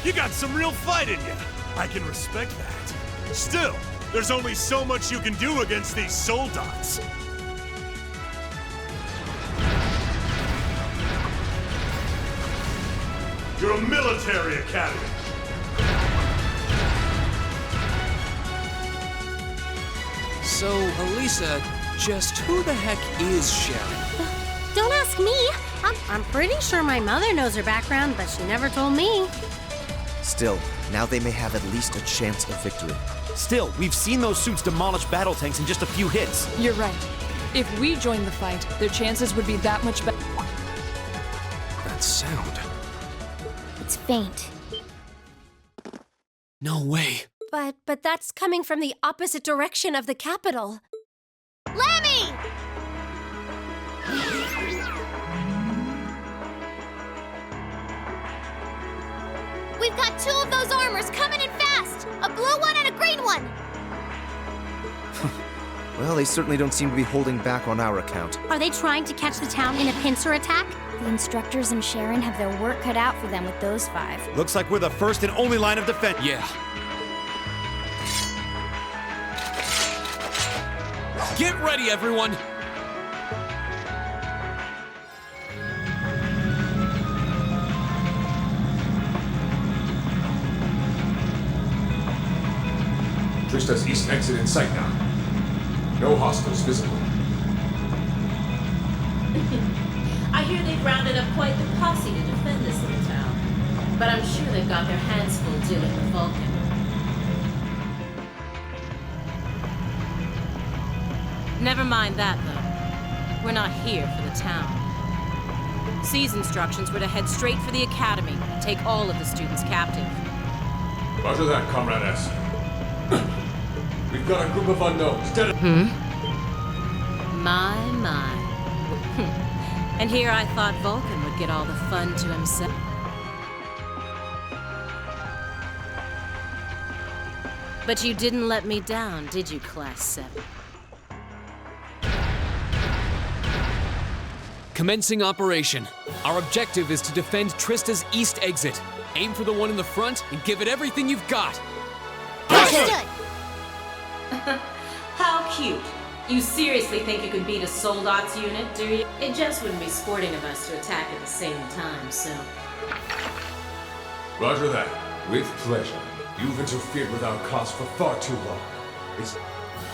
You got some real fight in you. I can respect that. Still, There's only so much you can do against these soldats. You're a military academy. So, Elisa, just who the heck is Sharon? Don't ask me. I'm pretty sure my mother knows her background, but she never told me. Still, now they may have at least a chance of victory. Still, we've seen those suits demolish battle tanks in just a few hits. You're right. If we joined the fight, their chances would be that much better. That sound. It's faint. No way. But that's coming from the opposite direction of the capital. Lemmy! We've got two of those armors coming in fast! A blue one and a green one! Well, they certainly don't seem to be holding back on our account. Are they trying to catch the town in a pincer attack? The instructors and Sharon have their work cut out for them with those 5. Looks like we're the first and only line of defense. Yeah. Get ready, everyone! Trista's east exit in sight now. No hostiles visible. I hear they've rounded up quite the posse to defend this little town. But I'm sure they've got their hands full doing the Vulcan. Never mind that, though. We're not here for the town. C's instructions were to head straight for the academy and take all of the students captive. Roger that, Comrade S. We've got a group of unknowns. My. And here I thought Vulcan would get all the fun to himself. But you didn't let me down, did you, Class 7? Commencing operation. Our objective is to defend Trista's east exit. Aim for the one in the front and give it everything you've got. Understood! How cute. You seriously think you could beat a Soldats unit, do you? It just wouldn't be sporting of us to attack at the same time, so... Roger that. With pleasure. You've interfered with our cause for far too long.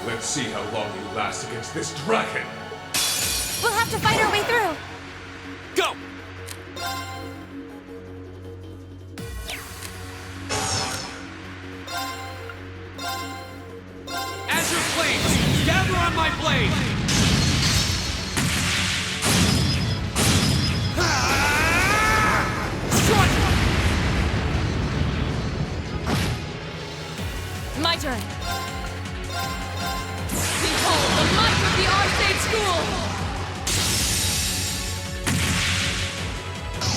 Let's see how long you last against this dragon. We'll have to fight our way through. Go! Azure flames, gather on my blade! Strike! My turn. Behold the might of the Arcade School!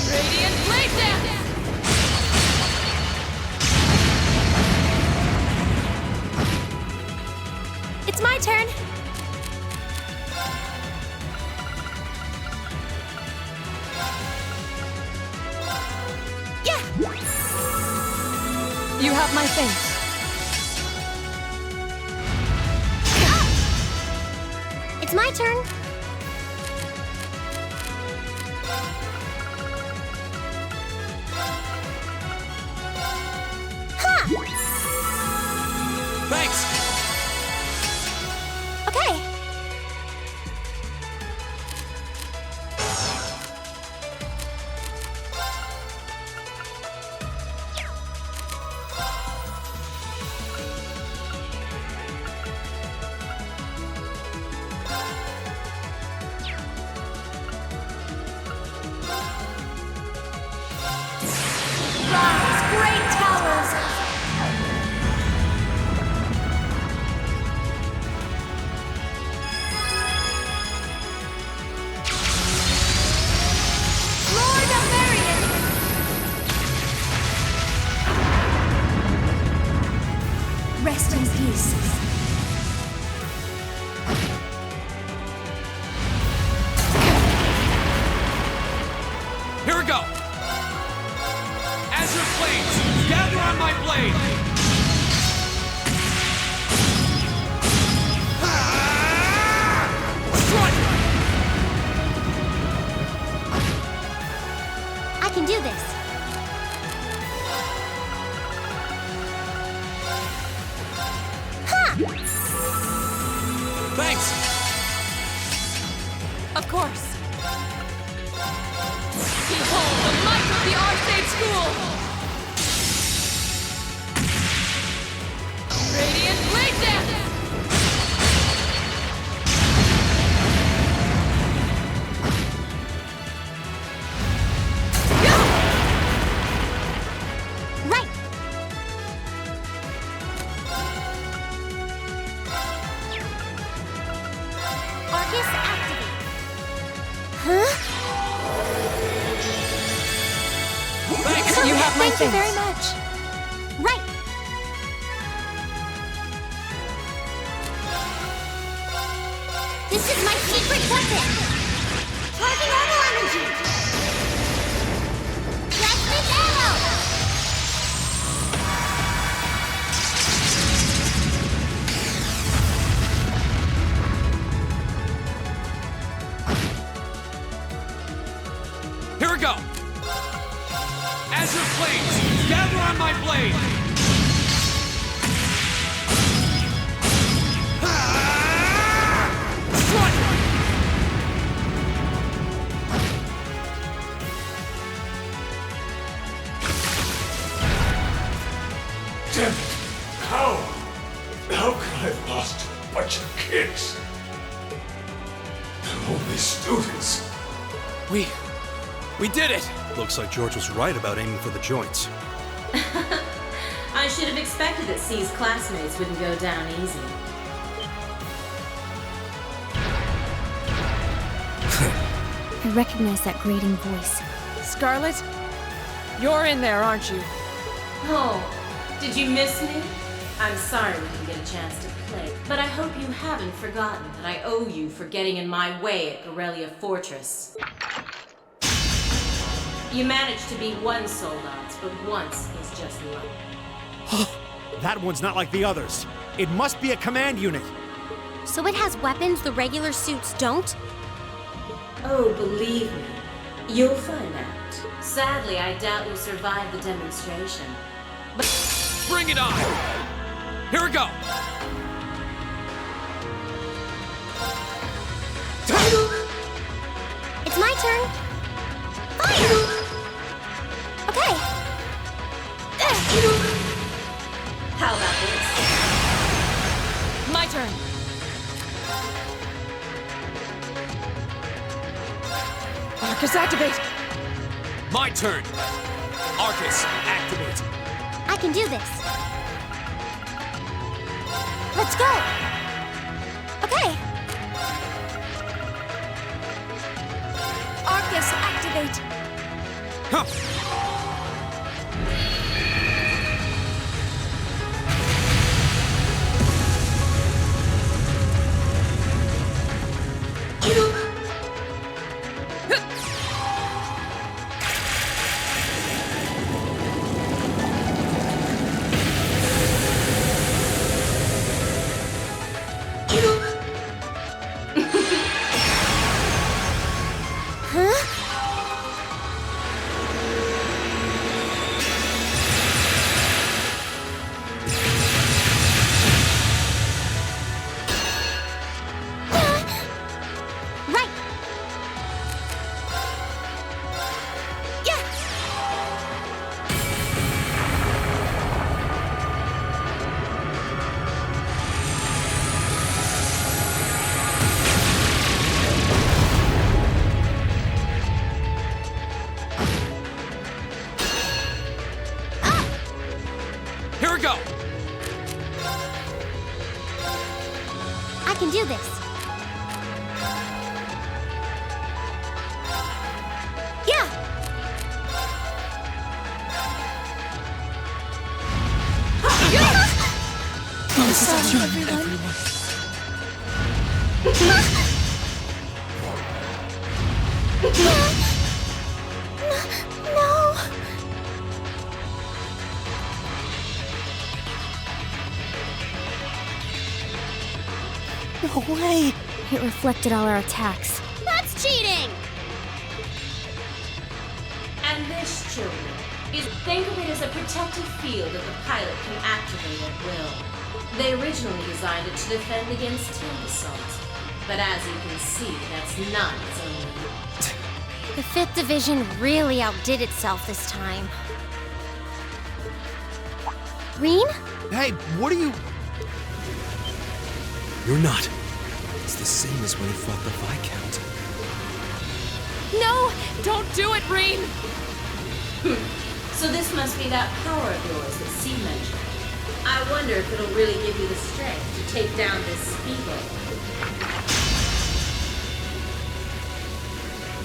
Radiant Blade Dance! It's my turn. Yeah! You have my thanks. It's my turn. Thanks! Okay. Rise, great towers! Lord of Varian! Rest in peace. Here we go! Azure flames, gather on my blade! Thanks! Of course. Behold the might of the Arcade School! Radiant Blade Dance! Right! Arcus activate. Huh? Thanks, you have my Thank you very thanks. much. Right! This is my secret weapon! Charging orbital energy! Plasmic arrow! Here we go! Azure Flames, gather on my blade! Damn it! How? How could I have lost a bunch of kids? They're only students. We did it! Looks like George was right about aiming for the joints. I should have expected that C's classmates wouldn't go down easy. I recognize that grating voice. Scarlet, you're in there, aren't you? Oh, did you miss me? I'm sorry we didn't get a chance to play, but I hope you haven't forgotten that I owe you for getting in my way at Gorelia Fortress. You managed to beat one Soldats, but once is just luck. That one's not like the others. It must be a command unit. So it has weapons the regular suits don't? Oh, believe me, you'll find out. Sadly, I doubt you'll survive the demonstration. But Bring it on! Here we go! It's my turn. Fire! Okay. how about this? My turn. Arcus activate! My turn! Arcus, activate! I can do this. Let's go. Okay. Arcus activate! Huh. Here we go! I can do this. Yeah. I'm sorry, everyone. No. No way! It reflected all our attacks. That's cheating! And this, children, Think of it as a protective field that the pilot can activate at will. They originally designed it to defend against tank assault. But as you can see, that's not its only use. The 5th Division really outdid itself this time. Reen? Hey, what are you... You're not. It's the same as when he fought the Viscount. No! Don't do it, Reen! So this must be that power of yours that C mentioned. I wonder if it'll really give you the strength to take down this speedboat.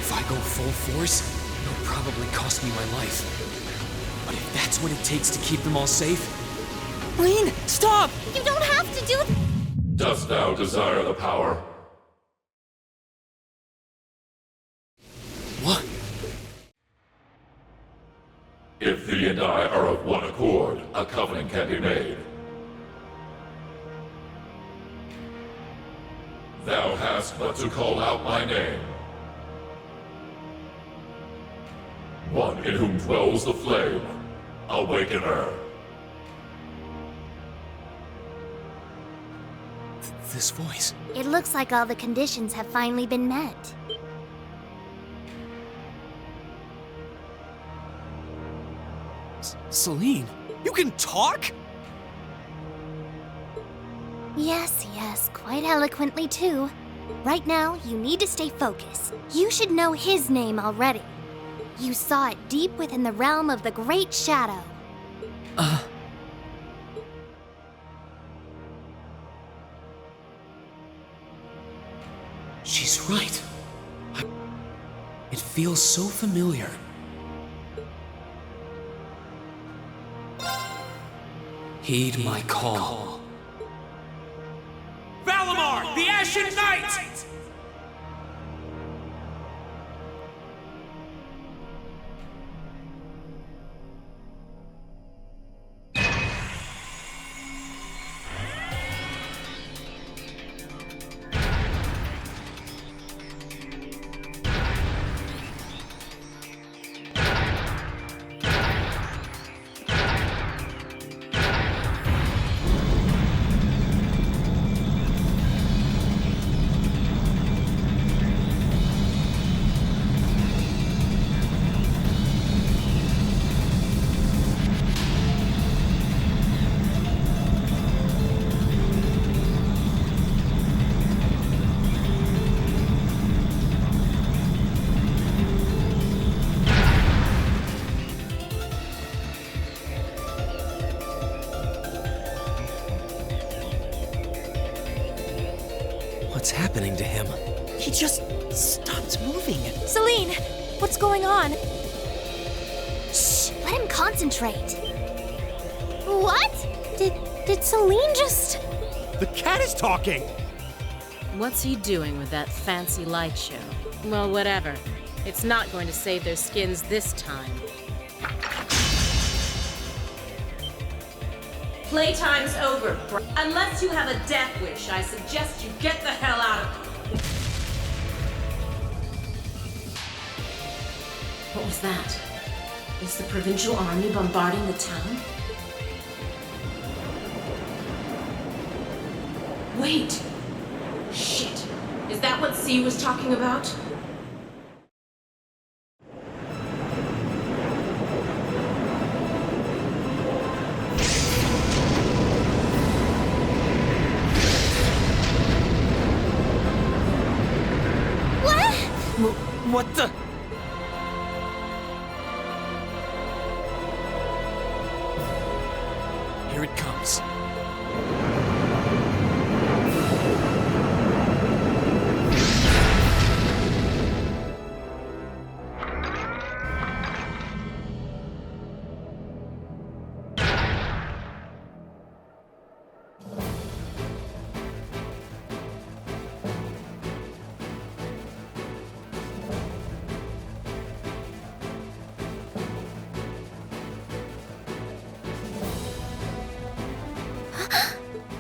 If I go full force, it'll probably cost me my life. But if that's what it takes to keep them all safe... Reen, stop! You don't have to do it! Dost thou desire the power? What? If thee and I are of one accord, a covenant can be made. Thou hast but to call out my name. One in whom dwells the flame. Awaken her. This voice. It looks like all the conditions have finally been met. Celine, you can talk? Yes, quite eloquently too. Right now, you need to stay focused. You should know his name already. You saw it deep within the realm of the Great Shadow. She's right. It feels so familiar. Heed my call. Valimar, the Ashen Knight! What's happening to him? He just stopped moving. Celine, what's going on? Shh, let him concentrate. What? Did Celine just... The cat is talking! What's he doing with that fancy light show? Well, whatever. It's not going to save their skins this time. Playtime's over. Unless you have a death wish, I suggest you get the hell out of... What was that? Is the provincial army bombarding the town? Wait! Shit! Is that what C was talking about? What the? Here it comes.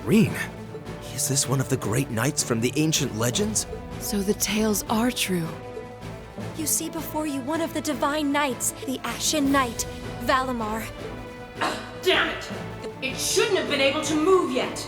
Reen, is this one of the great knights from the ancient legends? So the tales are true. You see before you one of the divine knights, the Ashen Knight, Valimar. Damn it! It shouldn't have been able to move yet!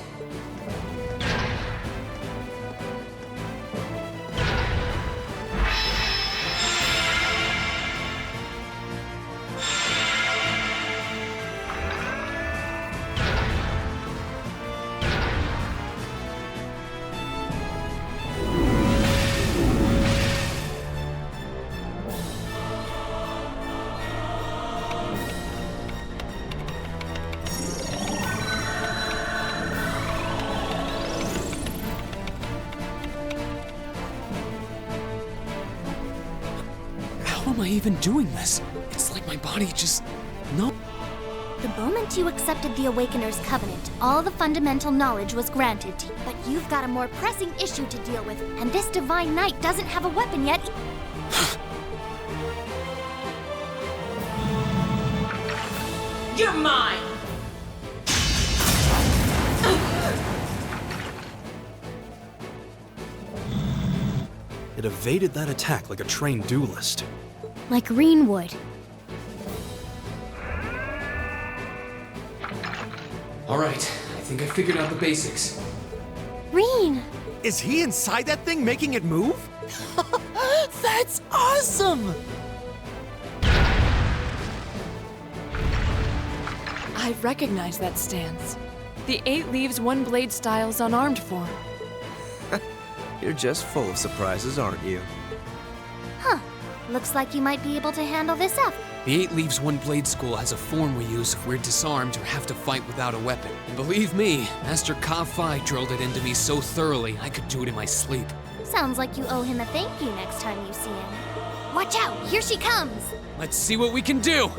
How am I even doing this? It's like my body just... No. The moment you accepted the Awakener's Covenant, all the fundamental knowledge was granted to you. But you've got a more pressing issue to deal with, and this Divine Knight doesn't have a weapon yet. You're mine! It evaded that attack like a trained duelist. Like Greenwood. Alright, I think I figured out the basics. Reen! Is he inside that thing making it move? That's awesome! I recognize that stance. The 8 leaves 1 blade style's unarmed form. You're just full of surprises, aren't you? Huh. Looks like you might be able to handle this up. The 8 Leaves 1 Blade School has a form we use if we're disarmed or have to fight without a weapon. And believe me, Master Ka-Fi drilled it into me so thoroughly I could do it in my sleep. Sounds like you owe him a thank you next time you see him. Watch out! Here she comes! Let's see what we can do!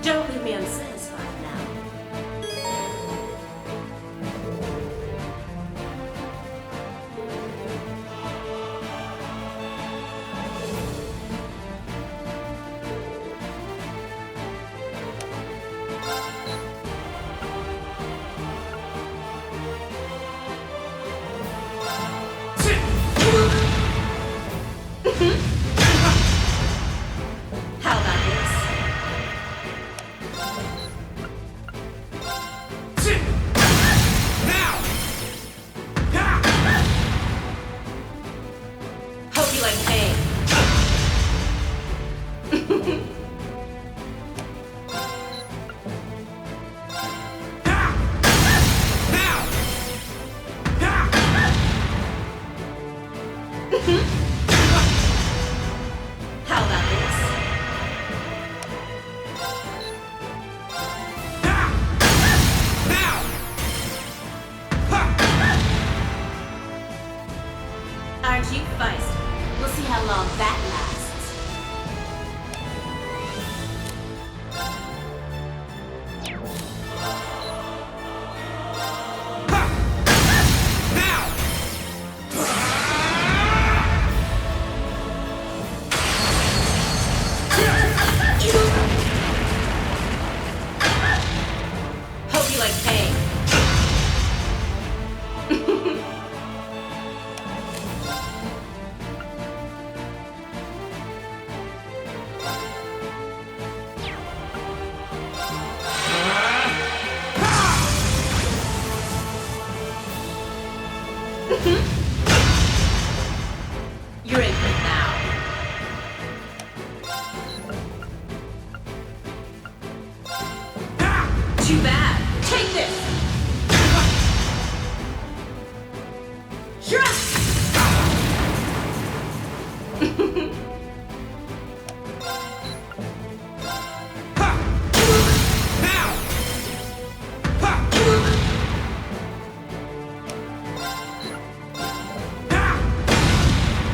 Don't leave me unsatisfied now. How about this? Hope you like pain. How about this? Aren't you feisty? We'll see how long that lasts. Hope you like pain. You're in for it now. Too bad. Take this.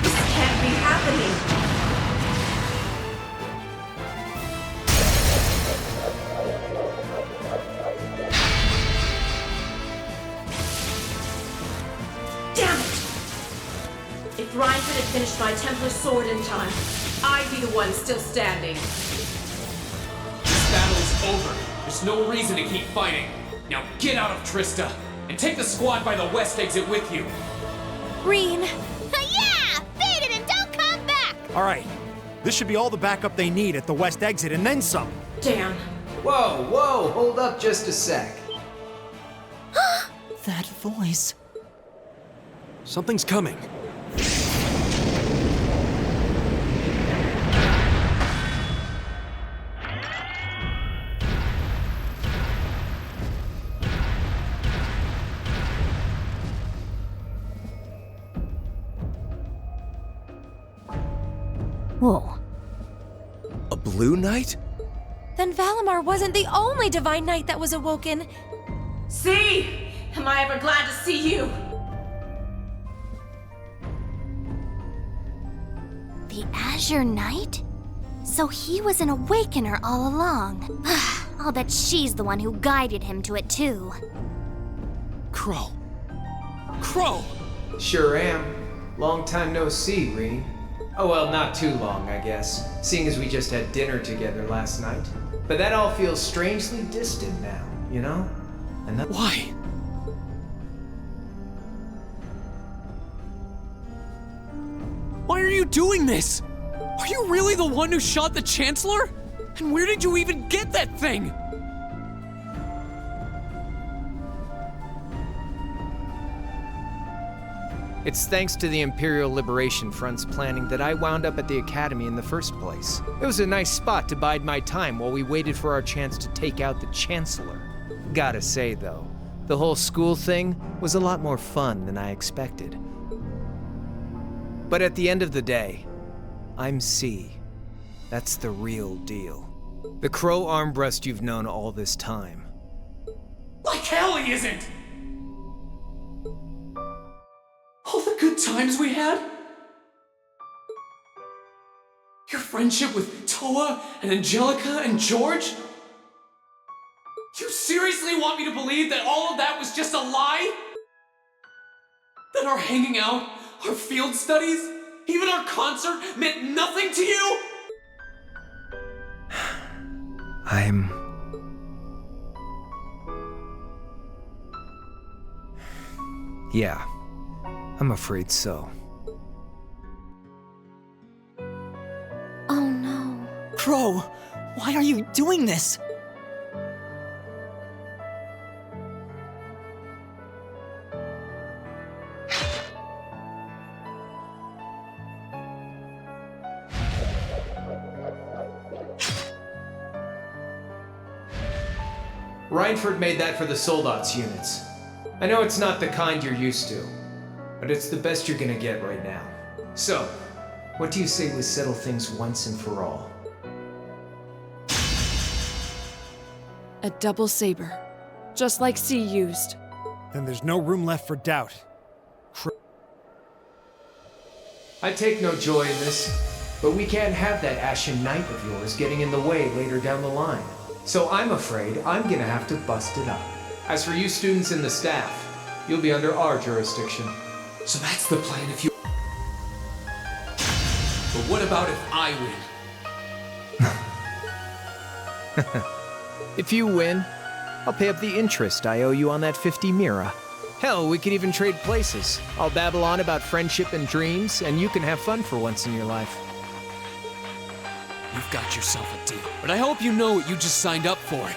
This can't be happening. Damn it! If Rhyzer had finished my Templar sword in time, I'd be the one still standing. This battle is over. There's no reason to keep fighting. Now get out of Trista, and take the squad by the west exit with you. Reen, Yeah! Beat it and don't come back! All right. This should be all the backup they need at the west exit, and then some. Damn. Whoa, hold up just a sec. That voice. Something's coming. Whoa. A blue knight? Then Valimar wasn't the only divine knight that was awoken. See? Am I ever glad to see you? The Azure Knight? So he was an awakener all along. I'll bet she's the one who guided him to it too. Crow. Crow! Sure am. Long time no see, Reen. Oh well, not too long, I guess, seeing as we just had dinner together last night. But that all feels strangely distant now, you know? And that— Why? Why are you doing this? Are you really the one who shot the Chancellor? And where did you even get that thing? It's thanks to the Imperial Liberation Front's planning that I wound up at the Academy in the first place. It was a nice spot to bide my time while we waited for our chance to take out the Chancellor. Gotta say, though, the whole school thing was a lot more fun than I expected. But at the end of the day, I'm C. That's the real deal. The Crow Armbrust you've known all this time. Like hell he isn't! All the good times we had? Your friendship with Toa and Angelica and George? You seriously want me to believe that all of that was just a lie? That our hanging out, our field studies, even our concert meant nothing to you? Yeah, I'm afraid so. Oh no. Crow, why are you doing this? Reinford made that for the Soldats units. I know it's not the kind you're used to, but it's the best you're gonna get right now. So, what do you say we settle things once and for all? A double saber, just like C used. Then there's no room left for doubt. I take no joy in this, but we can't have that Ashen Knight of yours getting in the way later down the line. So I'm afraid I'm gonna have to bust it up. As for you students and the staff, you'll be under our jurisdiction. So that's the plan if you... But what about if I win? If you win, I'll pay up the interest I owe you on that 50 Mira. Hell, we could even trade places. I'll babble on about friendship and dreams, and you can have fun for once in your life. You've got yourself a deal. But I hope you know what you just signed up for.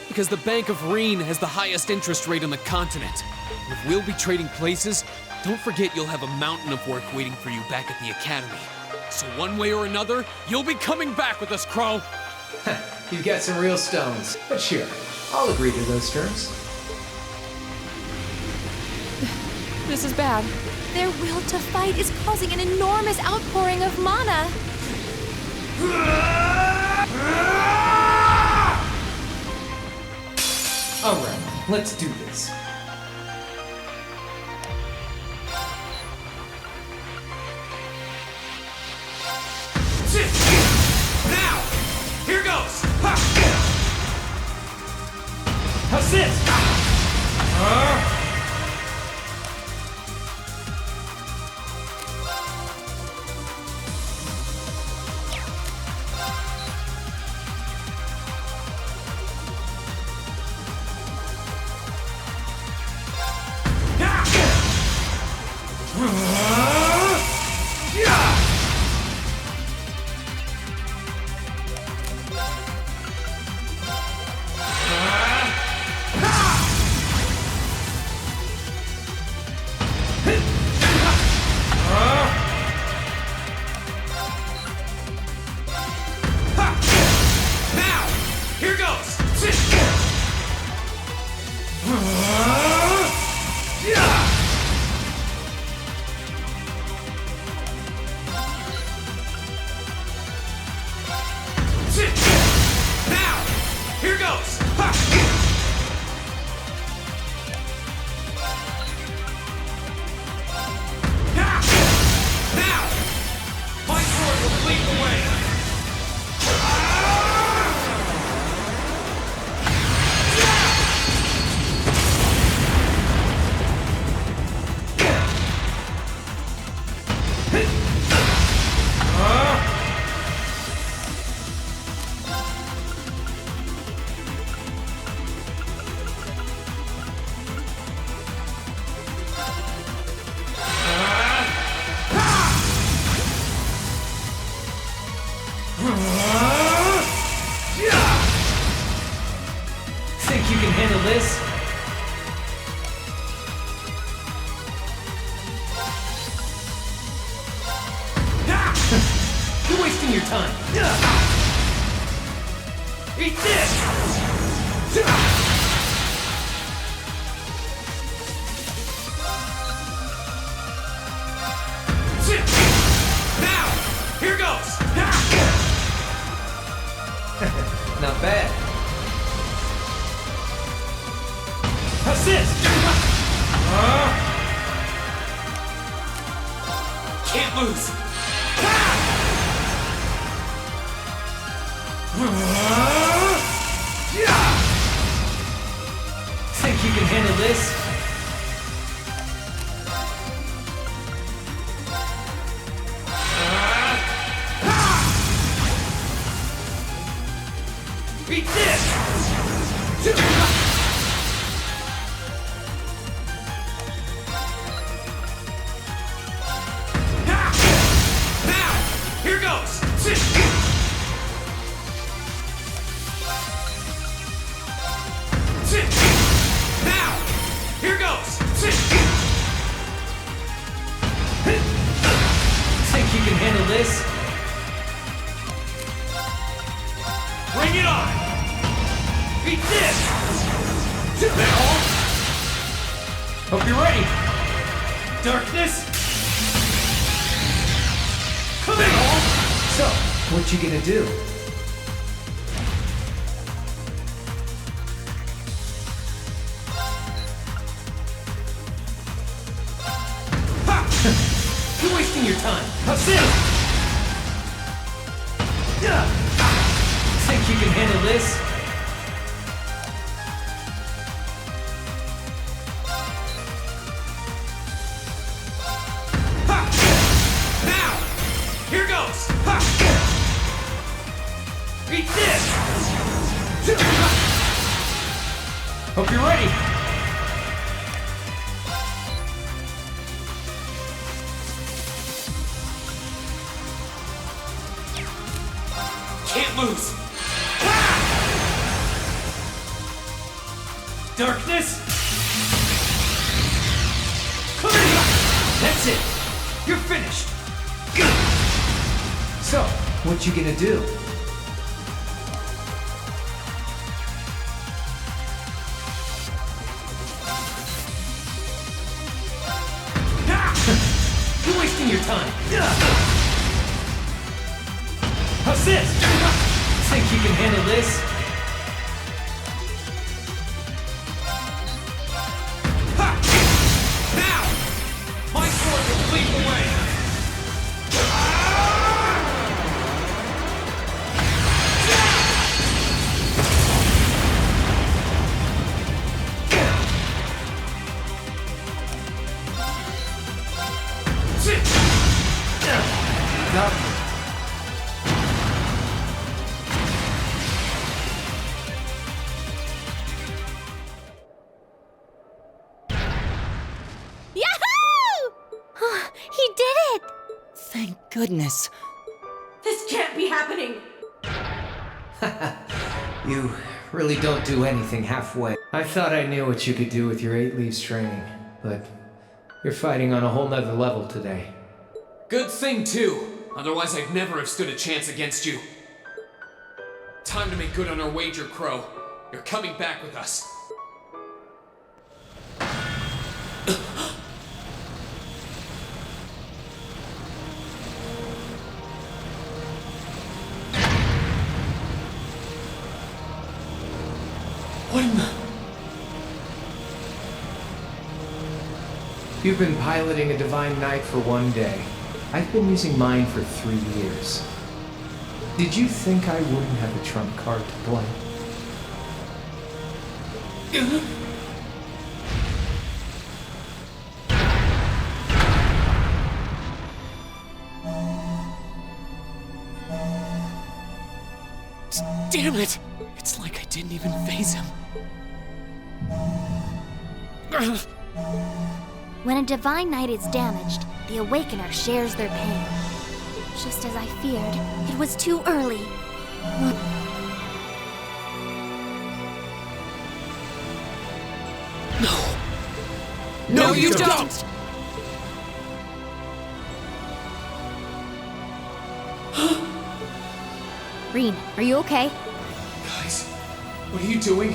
Because the Bank of Reen has the highest interest rate on the continent. And if we'll be trading places, don't forget you'll have a mountain of work waiting for you back at the Academy. So one way or another, you'll be coming back with us, Crow. You've got some real stones. But sure, I'll agree to those terms. This is bad. Their will to fight is causing an enormous outpouring of mana. Alright, let's do this. Now! Here goes! How's this? Eat this! Now! Here goes! Not bad. Assist! Can't lose! Think you can handle this? Beat this! Now! Here goes! Now! Here goes! Think you can handle this? Bring it on! Beat this! That all? Hope you're ready! Darkness! Come in! So, what you gonna do? You're wasting your time. Assist! Think you can handle this? Now! Here goes! Eat this! Hope you're ready! Can't lose! Darkness! Come in! That's it! You're finished! So, what you gonna do? You're wasting your time! Assist! Think you can handle this? Now! My sword will lead the way! Thank goodness. This can't be happening! You really don't do anything halfway. I thought I knew what you could do with your 8 leaves training, but you're fighting on a whole nother level today. Good thing, too. Otherwise, I'd never have stood a chance against you. Time to make good on our wager, Crow. You're coming back with us. What in the... You've been piloting a Divine Knight for 1 day. I've been using mine for 3 years. Did you think I wouldn't have a trump card to play? Damn it! It's like I didn't even phase him. When a Divine Knight is damaged, the Awakener shares their pain. Just as I feared, it was too early. No, you don't! Reen, are you okay? Guys, what are you doing?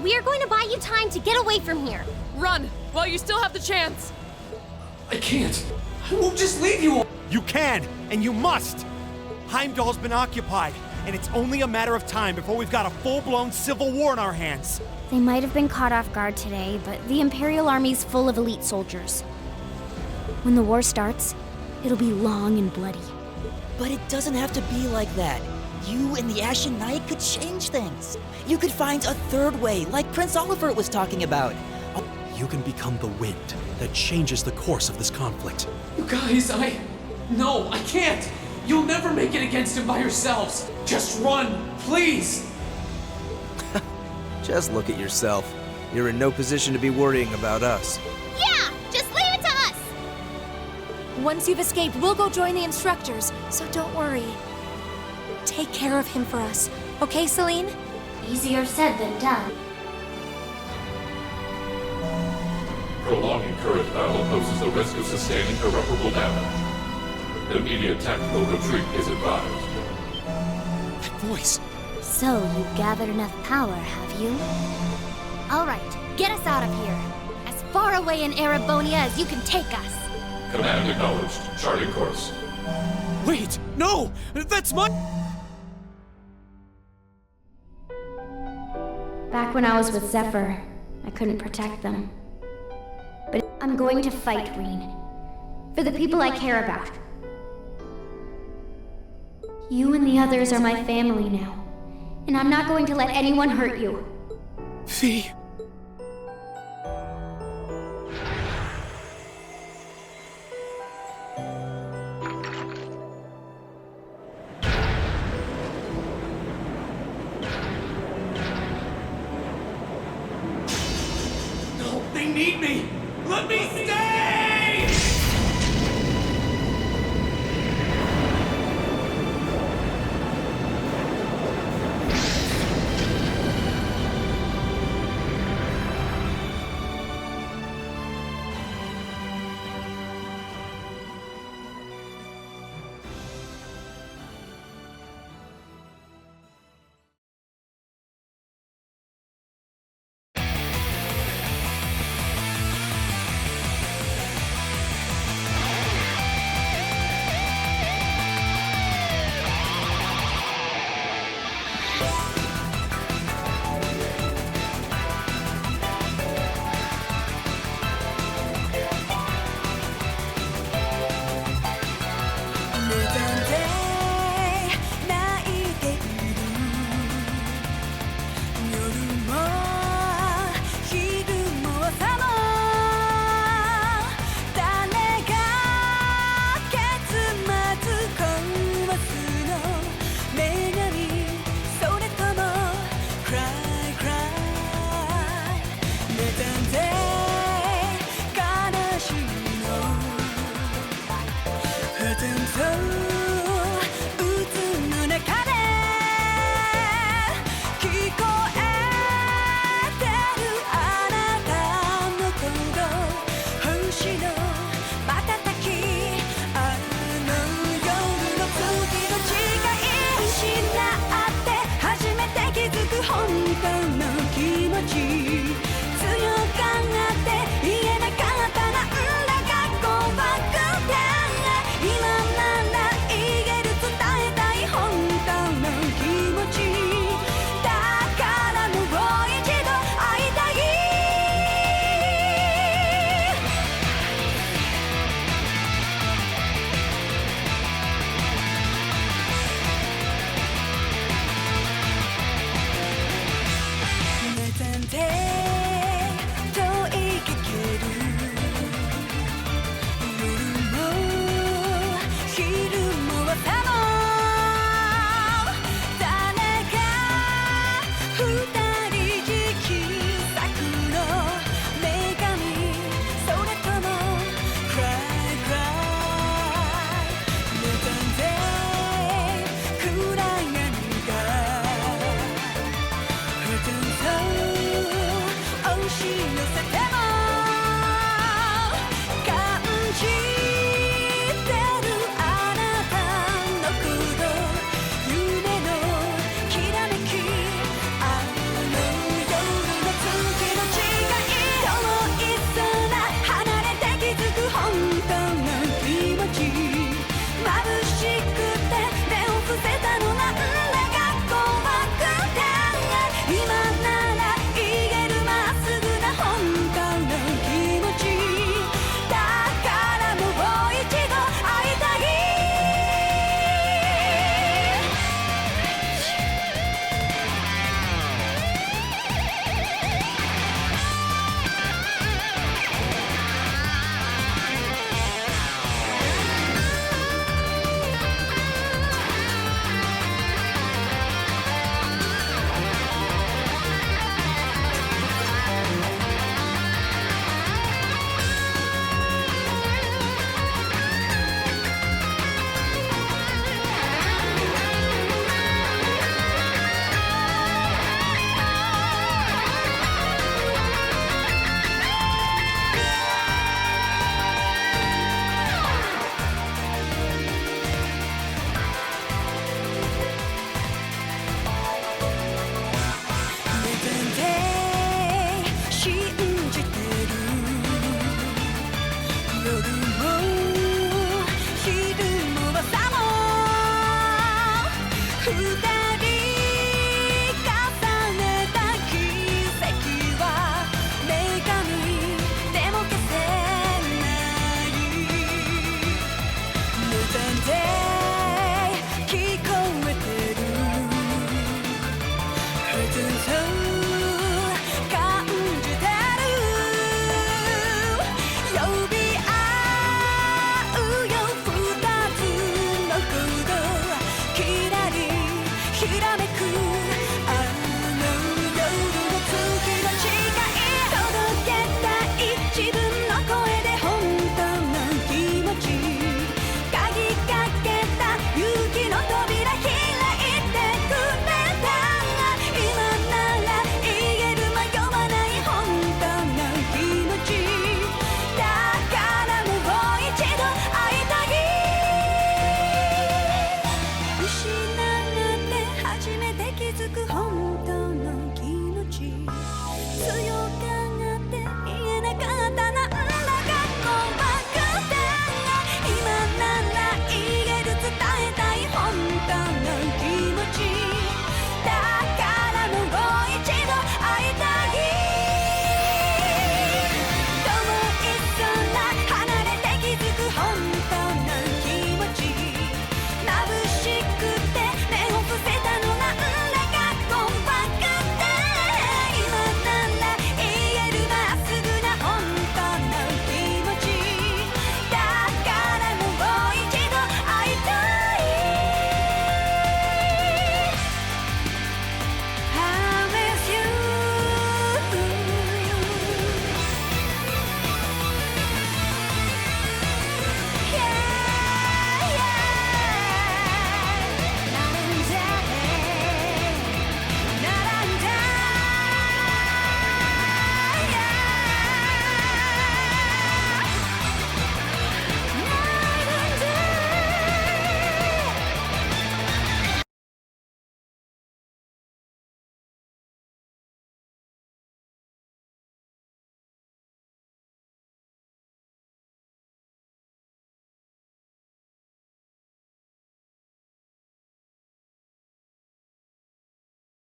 We are going to buy you time to get away from here. Run, while you still have the chance. I can't. I won't just leave you all. You can, and you must! Heimdall's been occupied, and it's only a matter of time before we've got a full-blown civil war in our hands. They might have been caught off guard today, but the Imperial Army's full of elite soldiers. When the war starts, it'll be long and bloody. But it doesn't have to be like that. You and the Ashen Knight could change things. You could find a third way, like Prince Oliver was talking about. You can become the wind that changes the course of this conflict. You guys, No, I can't! You'll never make it against him by yourselves! Just run, please! Just look at yourself. You're in no position to be worrying about us. Yeah! Just leave it to us! Once you've escaped, we'll go join the instructors, so don't worry. Take care of him for us, okay, Celine? Easier said than done. Prolonging current battle poses the risk of sustaining irreparable damage. Immediate tactical retreat is advised. That voice. So, you gathered enough power, have you? All right, get us out of here. As far away in Erebonia as you can take us. Command acknowledged. Charting course. Wait, no! That's my... Back when I was with Zephyr, I couldn't protect them. But I'm going to fight, Reen. For the people I care about. You and the others are my family now. And I'm not going to let anyone hurt you. Fee. No, they need me! Let me stay! 気づく本当の気持ち強が